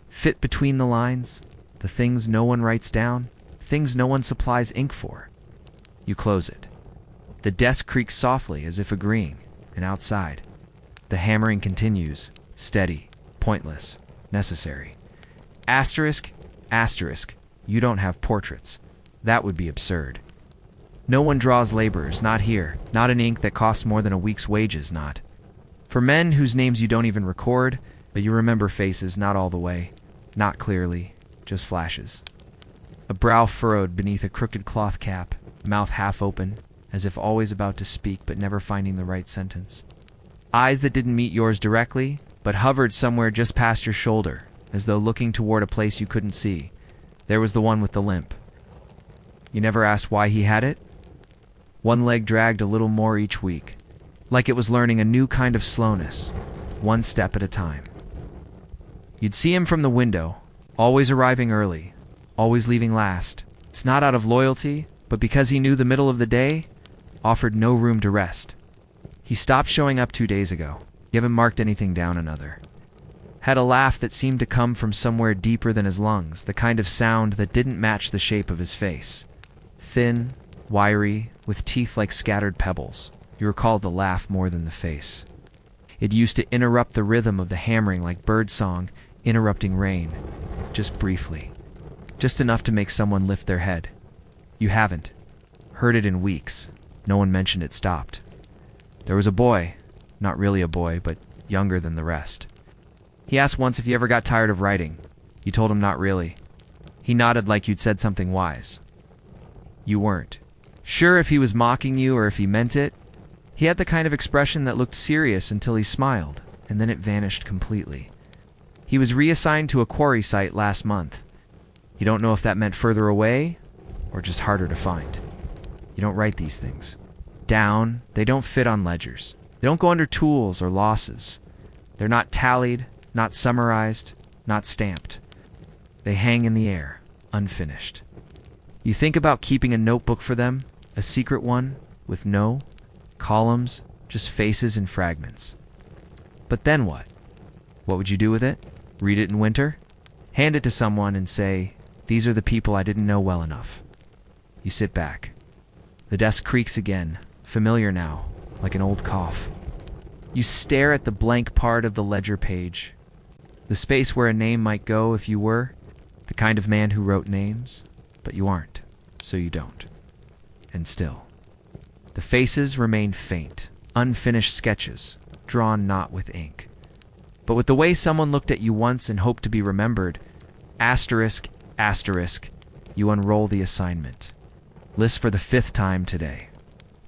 Fit between the lines. The things no one writes down. Things no one supplies ink for. You close it. The desk creaks softly as if agreeing. And outside, the hammering continues. Steady. Pointless. Necessary. Asterisk. Asterisk. You don't have portraits. That would be absurd. No one draws laborers, not here. Not in ink that costs more than a week's wages, not. For men whose names you don't even record, but you remember faces not all the way. Not clearly, just flashes. A brow furrowed beneath a crooked cloth cap, mouth half open, as if always about to speak but never finding the right sentence. Eyes that didn't meet yours directly, but hovered somewhere just past your shoulder, as though looking toward a place you couldn't see. There was the one with the limp. You never asked why he had it? One leg dragged a little more each week, like it was learning a new kind of slowness, one step at a time. You'd see him from the window, always arriving early, always leaving last. It's not out of loyalty, but because he knew the middle of the day offered no room to rest. He stopped showing up 2 days ago. You haven't marked anything down another. Had a laugh that seemed to come from somewhere deeper than his lungs, the kind of sound that didn't match the shape of his face. Thin, wiry, with teeth like scattered pebbles. You recalled the laugh more than the face. It used to interrupt the rhythm of the hammering like birdsong interrupting rain, just briefly. Just enough to make someone lift their head. You haven't. Heard it in weeks. No one mentioned it stopped. There was a boy, not really a boy, but younger than the rest. He asked once if you ever got tired of writing. You told him not really. He nodded like you'd said something wise. You weren't sure if he was mocking you or if he meant it. He had the kind of expression that looked serious until he smiled, and then it vanished completely. He was reassigned to a quarry site last month. You don't know if that meant further away or just harder to find. You don't write these things down. They don't fit on ledgers. They don't go under tools or losses. They're not tallied, not summarized, not stamped. They hang in the air, unfinished. You think about keeping a notebook for them, a secret one, with no columns, just faces and fragments. But then what? What would you do with it? Read it in winter? Hand it to someone and say, "These are the people I didn't know well enough." You sit back. The desk creaks again, familiar now, like an old cough. You stare at the blank part of the ledger page, the space where a name might go if you were the kind of man who wrote names, but you aren't, so you don't. And still, the faces remain faint, unfinished sketches, drawn not with ink. But with the way someone looked at you once and hoped to be remembered, asterisk, asterisk, you unroll the assignment. List for the 5th time today.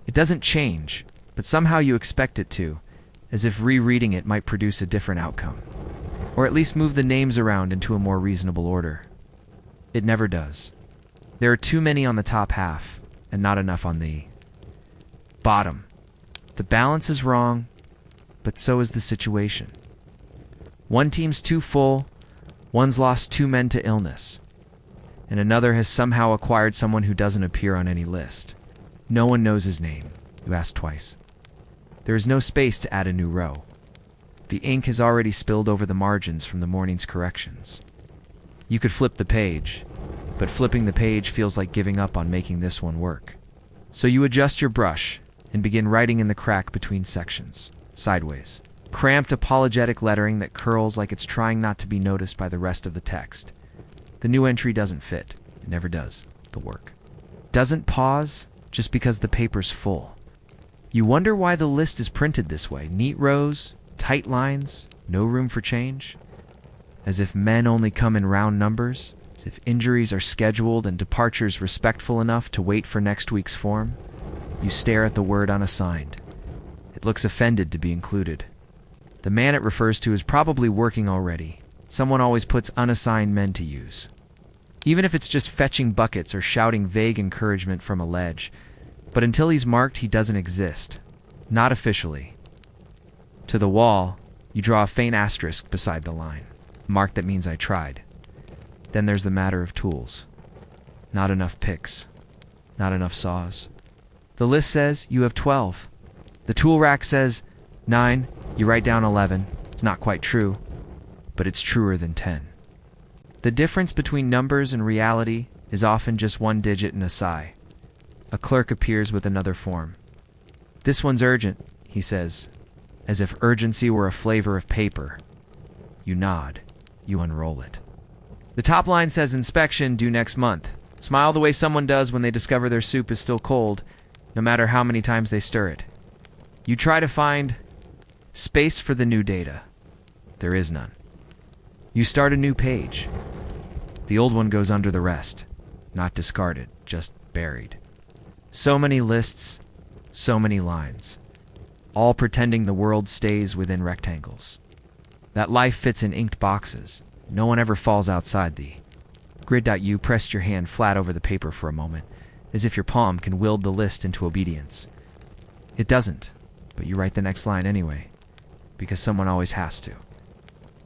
It doesn't change, but somehow you expect it to, as if rereading it might produce a different outcome, or at least move the names around into a more reasonable order. It never does. There are too many on the top half, and not enough on the bottom. The balance is wrong, but so is the situation. One team's too full, one's lost 2 men to illness, and another has somehow acquired someone who doesn't appear on any list. No one knows his name. You ask twice. There is no space to add a new row. The ink has already spilled over the margins from the morning's corrections. You could flip the page, but flipping the page feels like giving up on making this one work. So you adjust your brush and begin writing in the crack between sections, sideways. Cramped apologetic lettering that curls like it's trying not to be noticed by the rest of the text. The new entry doesn't fit. It never does. The work doesn't pause just because the paper's full. You wonder why the list is printed this way. Neat rows, tight lines, no room for change. As if men only come in round numbers. As if injuries are scheduled and departures respectful enough to wait for next week's form. You stare at the word unassigned. It looks offended to be included. The man it refers to is probably working already. Someone always puts unassigned men to use. Even if it's just fetching buckets or shouting vague encouragement from a ledge. But until he's marked, he doesn't exist. Not officially. To the wall, you draw a faint asterisk beside the line. Mark that means I tried. Then there's the matter of tools. Not enough picks. Not enough saws. The list says you have 12. The tool rack says 9. You write down 11. It's not quite true, but it's truer than 10. The difference between numbers and reality is often just 1 digit and a sigh. A clerk appears with another form. "This one's urgent," he says, as if urgency were a flavor of paper. You nod. You unroll it. The top line says inspection due next month. Smile the way someone does when they discover their soup is still cold, no matter how many times they stir it. You try to find space for the new data. There is none. You start a new page. The old one goes under the rest. Not discarded, just buried. So many lists, so many lines. All pretending the world stays within rectangles. That life fits in inked boxes. No one ever falls outside the grid. You pressed your hand flat over the paper for a moment, as if your palm can will the list into obedience. It doesn't, but you write the next line anyway, because someone always has to.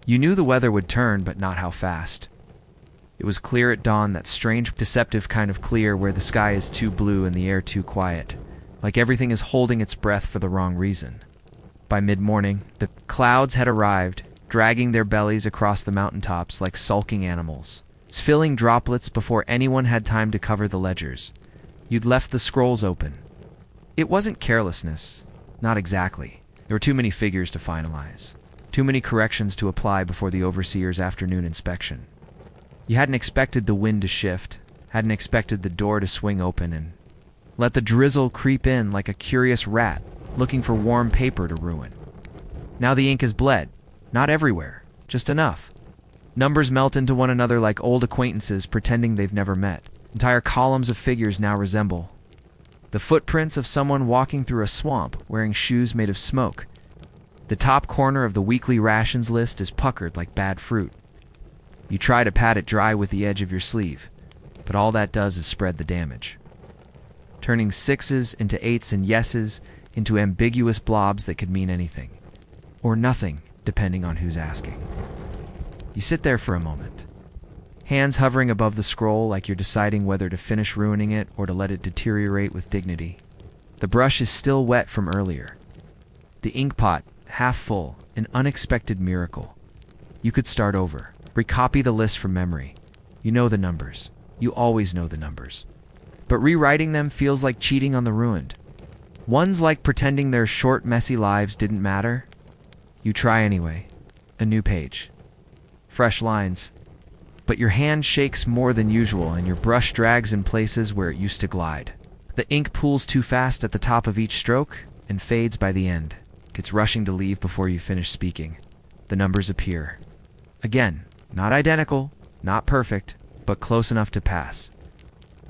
You knew the weather would turn, but not how fast. It was clear at dawn, that strange, deceptive kind of clear where the sky is too blue and the air too quiet, like everything is holding its breath for the wrong reason. By mid-morning, the clouds had arrived, dragging their bellies across the mountaintops like sulking animals, spilling droplets before anyone had time to cover the ledgers. You'd left the scrolls open. It wasn't carelessness, not exactly. There were too many figures to finalize, too many corrections to apply before the overseer's afternoon inspection. You hadn't expected the wind to shift, hadn't expected the door to swing open and let the drizzle creep in like a curious rat looking for warm paper to ruin. Now the ink has bled, not everywhere, just enough. Numbers melt into one another like old acquaintances pretending they've never met. Entire columns of figures now resemble the footprints of someone walking through a swamp wearing shoes made of smoke. The top corner of the weekly rations list is puckered like bad fruit. You try to pat it dry with the edge of your sleeve, but all that does is spread the damage, turning sixes into eights and yeses into ambiguous blobs that could mean anything, or nothing, depending on who's asking. You sit there for a moment, hands hovering above the scroll like you're deciding whether to finish ruining it or to let it deteriorate with dignity. The brush is still wet from earlier. The ink pot, half full, an unexpected miracle. You could start over, recopy the list from memory. You know the numbers. You always know the numbers. But rewriting them feels like cheating on the ruined. One's like pretending their short, messy lives didn't matter. You try anyway. A new page. Fresh lines. But your hand shakes more than usual and your brush drags in places where it used to glide. The ink pools too fast at the top of each stroke and fades by the end. It's rushing to leave before you finish speaking. The numbers appear. Again, not identical, not perfect, but close enough to pass.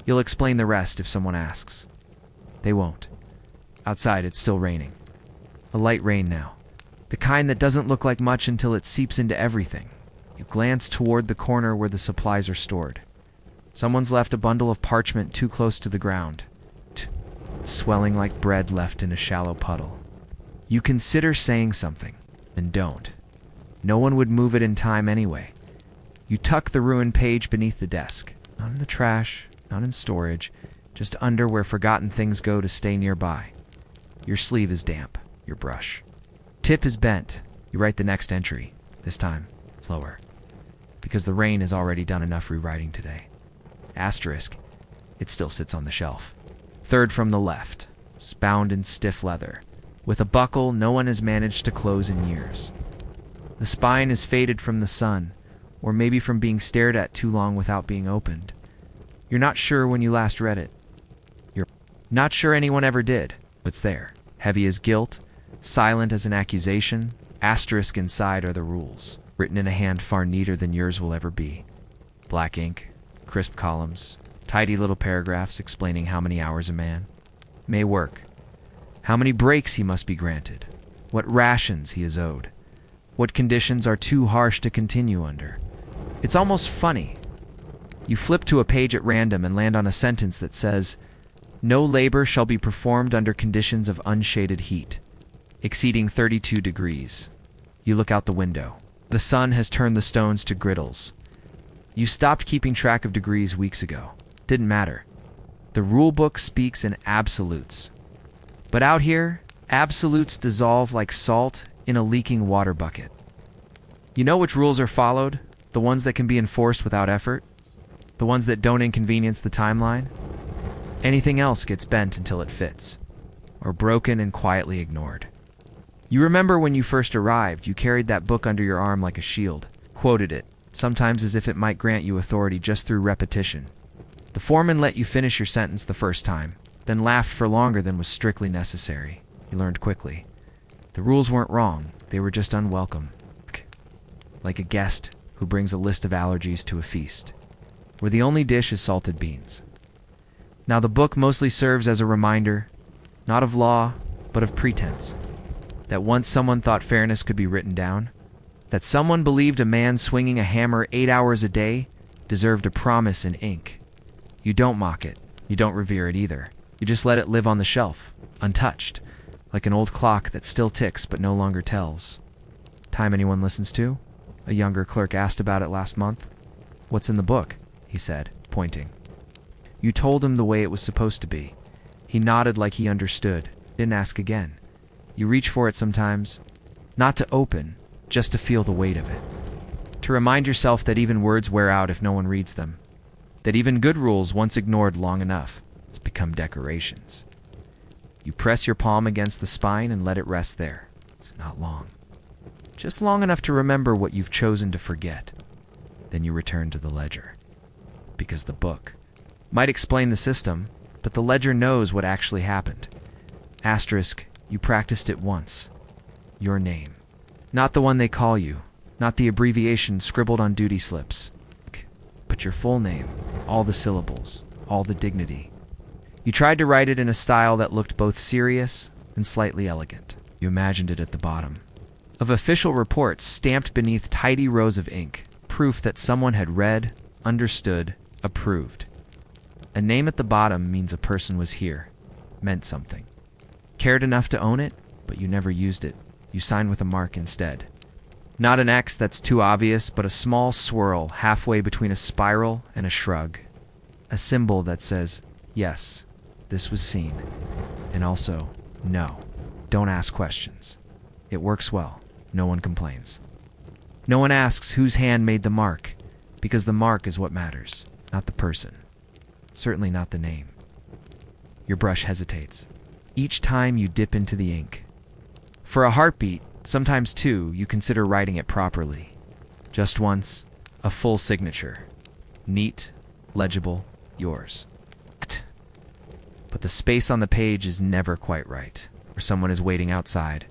You'll explain the rest if someone asks. They won't. Outside, it's still raining. A light rain now. The kind that doesn't look like much until it seeps into everything. You glance toward the corner where the supplies are stored. Someone's left a bundle of parchment too close to the ground. It's swelling like bread left in a shallow puddle. You consider saying something, and don't. No one would move it in time anyway. You tuck the ruined page beneath the desk. Not in the trash, not in storage, just under where forgotten things go to stay nearby. Your sleeve is damp, your brush. Tip is bent. You write the next entry. This time, slower. Because the rain has already done enough rewriting today. Asterisk. It still sits on the shelf. Third from the left. It's bound in stiff leather. With a buckle no one has managed to close in years. The spine is faded from the sun, or maybe from being stared at too long without being opened. You're not sure when you last read it. You're not sure anyone ever did. It's there, heavy as guilt, silent as an accusation. Asterisk inside are the rules, written in a hand far neater than yours will ever be. Black ink, crisp columns, tidy little paragraphs explaining how many hours a man may work, how many breaks he must be granted, what rations he is owed, what conditions are too harsh to continue under. It's almost funny. You flip to a page at random and land on a sentence that says, "No labor shall be performed under conditions of unshaded heat, exceeding 32 degrees. You look out the window. The sun has turned the stones to griddles. You stopped keeping track of degrees weeks ago. Didn't matter. The rule book speaks in absolutes. But out here, absolutes dissolve like salt in a leaking water bucket. You know which rules are followed? The ones that can be enforced without effort? The ones that don't inconvenience the timeline? Anything else gets bent until it fits, or broken and quietly ignored. You remember when you first arrived, you carried that book under your arm like a shield, quoted it, sometimes as if it might grant you authority just through repetition. The foreman let you finish your sentence the first time, then laughed for longer than was strictly necessary. You learned quickly. The rules weren't wrong, they were just unwelcome. Like a guest who brings a list of allergies to a feast, where the only dish is salted beans. Now the book mostly serves as a reminder, not of law, but of pretense. That once someone thought fairness could be written down, that someone believed a man swinging a hammer 8 hours a day deserved a promise in ink. You don't mock it, You don't revere it either. You just let it live on the shelf, untouched, like an old clock that still ticks but no longer tells. Time anyone listens to? A younger clerk asked about it last month. What's in the book? He said, pointing. You told him the way it was supposed to be. He nodded like he understood, didn't ask again. You reach for it sometimes, not to open, just to feel the weight of it. To remind yourself that even words wear out if no one reads them. That even good rules, once ignored long enough, it's become decorations. You press your palm against the spine and let it rest there. It's not long. Just long enough to remember what you've chosen to forget. Then you return to the ledger. Because the book might explain the system, but the ledger knows what actually happened. Asterisk, you practiced it once. Your name. Not the one they call you, not the abbreviation scribbled on duty slips, but your full name, all the syllables, all the dignity. You tried to write it in a style that looked both serious and slightly elegant. You imagined it at the bottom of official reports stamped beneath tidy rows of ink, proof that someone had read, understood, approved. A name at the bottom means a person was here, meant something. Cared enough to own it, but you never used it. You sign with a mark instead. Not an X that's too obvious, but a small swirl halfway between a spiral and a shrug. A symbol that says, yes, this was seen. And also, no, don't ask questions. It works well. No one complains. No one asks whose hand made the mark, because the mark is what matters, not the person. Certainly not the name. Your brush hesitates. Each time you dip into the ink. For a heartbeat, sometimes two, you consider writing it properly. Just once, a full signature. Neat, legible, yours. But the space on the page is never quite right, or someone is waiting outside,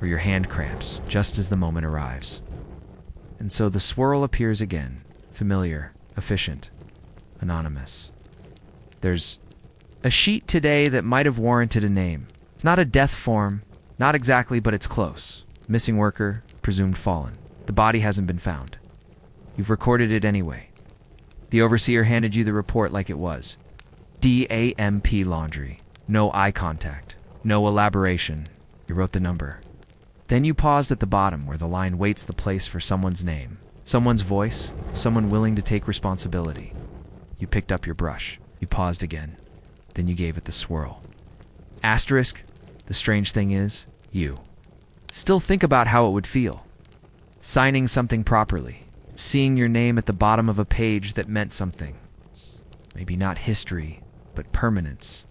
or your hand cramps just as the moment arrives. And so the swirl appears again, familiar, efficient, anonymous. There's a sheet today that might have warranted a name. It's not a death form, not exactly, but it's close. Missing worker, presumed fallen. The body hasn't been found. You've recorded it anyway. The overseer handed you the report like it was. DAMP laundry. No eye contact. No elaboration. You wrote the number. Then you paused at the bottom where the line waits the place for someone's name. Someone's voice. Someone willing to take responsibility. You picked up your brush. You paused again. Then you gave it the swirl. Asterisk, the strange thing is, you still think about how it would feel. Signing something properly. Seeing your name at the bottom of a page that meant something. Maybe not history, but permanence.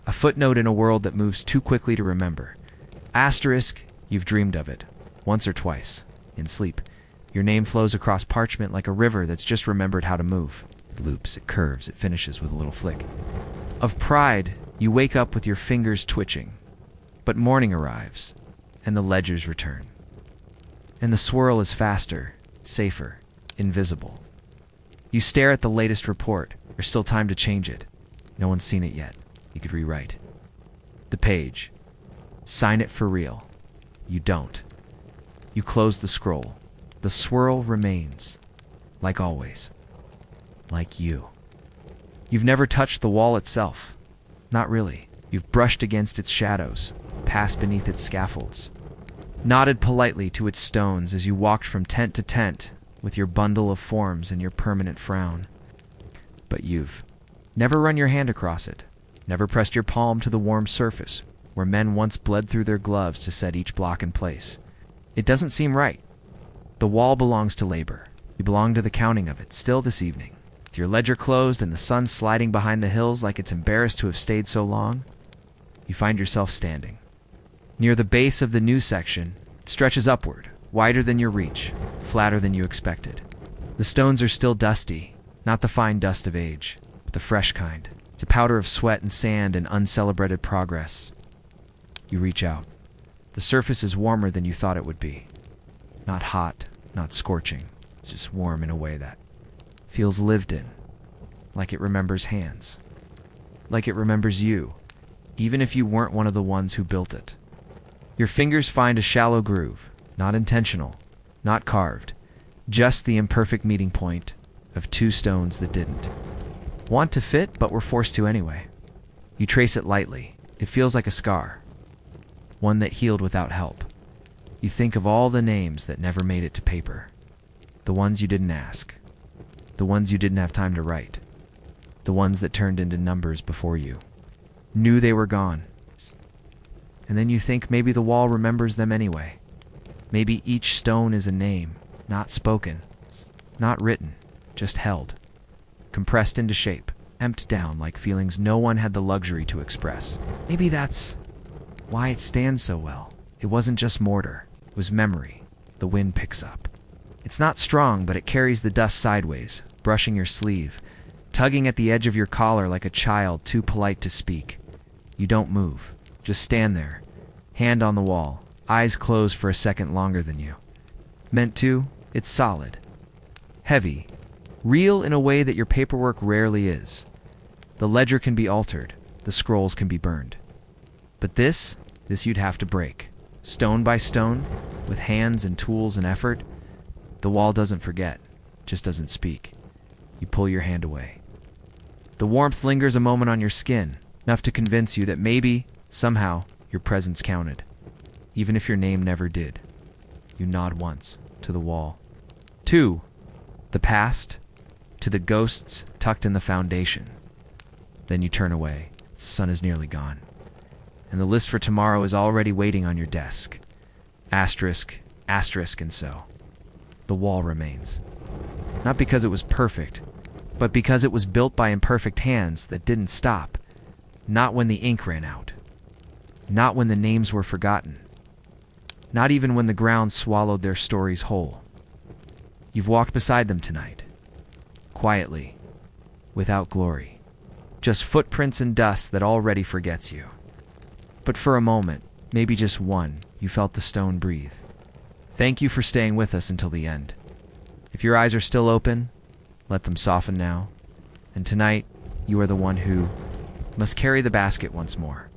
A footnote in a world that moves too quickly to remember. Asterisk, you've dreamed of it. Once or twice. In sleep. Your name flows across parchment like a river that's just remembered how to move. It loops, it curves, it finishes with a little flick. Of pride, you wake up with your fingers twitching. But morning arrives, and the ledgers return. And the swirl is faster, safer, invisible. You stare at the latest report. There's still time to change it. No one's seen it yet. You could rewrite. The page. Sign it for real. You don't. You close the scroll. The swirl remains. Like always. Like you. You've never touched the wall itself. Not really. You've brushed against its shadows, passed beneath its scaffolds, nodded politely to its stones as you walked from tent to tent with your bundle of forms and your permanent frown. But you've never run your hand across it, never pressed your palm to the warm surface where men once bled through their gloves to set each block in place. It doesn't seem right. The wall belongs to labor. You belong to the counting of it, still this evening. With your ledger closed and the sun sliding behind the hills like it's embarrassed to have stayed so long, you find yourself standing. Near the base of the news section, it stretches upward, wider than your reach, flatter than you expected. The stones are still dusty, not the fine dust of age, but the fresh kind. It's a powder of sweat and sand and uncelebrated progress. You reach out. The surface is warmer than you thought it would be. Not hot, not scorching. It's just warm in a way that feels lived in, like it remembers hands, like it remembers you, even if you weren't one of the ones who built it. Your fingers find a shallow groove, not intentional, not carved, just the imperfect meeting point of two stones that didn't. Want to fit, but were forced to anyway. You trace it lightly. It feels like a scar, one that healed without help. You think of all the names that never made it to paper. The ones you didn't ask. The ones you didn't have time to write. The ones that turned into numbers before you knew they were gone. And then you think maybe the wall remembers them anyway. Maybe each stone is a name, not spoken, not written, just held, compressed into shape, emptied down like feelings no one had the luxury to express. Maybe that's why it stands so well. It wasn't just mortar, it was memory the wind picks up. It's not strong, but it carries the dust sideways, brushing your sleeve, tugging at the edge of your collar like a child too polite to speak. You don't move, just stand there, hand on the wall, eyes closed for a second longer than you. Meant to, it's solid, heavy, real in a way that your paperwork rarely is. The ledger can be altered, the scrolls can be burned. But this you'd have to break. Stone by stone, with hands and tools and effort. The wall doesn't forget, just doesn't speak. You pull your hand away. The warmth lingers a moment on your skin, enough to convince you that maybe, somehow, your presence counted. Even if your name never did. You nod once, to the wall. 2. The past, to the ghosts tucked in the foundation. Then you turn away. The sun is nearly gone. And the list for tomorrow is already waiting on your desk. Asterisk, asterisk, and so. The wall remains. Not because it was perfect, but because it was built by imperfect hands that didn't stop. Not when the ink ran out. Not when the names were forgotten. Not even when the ground swallowed their stories whole. You've walked beside them tonight. Quietly. Without glory. Just footprints and dust that already forgets you. But for a moment, maybe just one, you felt the stone breathe. Thank you for staying with us until the end. If your eyes are still open, let them soften now. And tonight, you are the one who must carry the basket once more.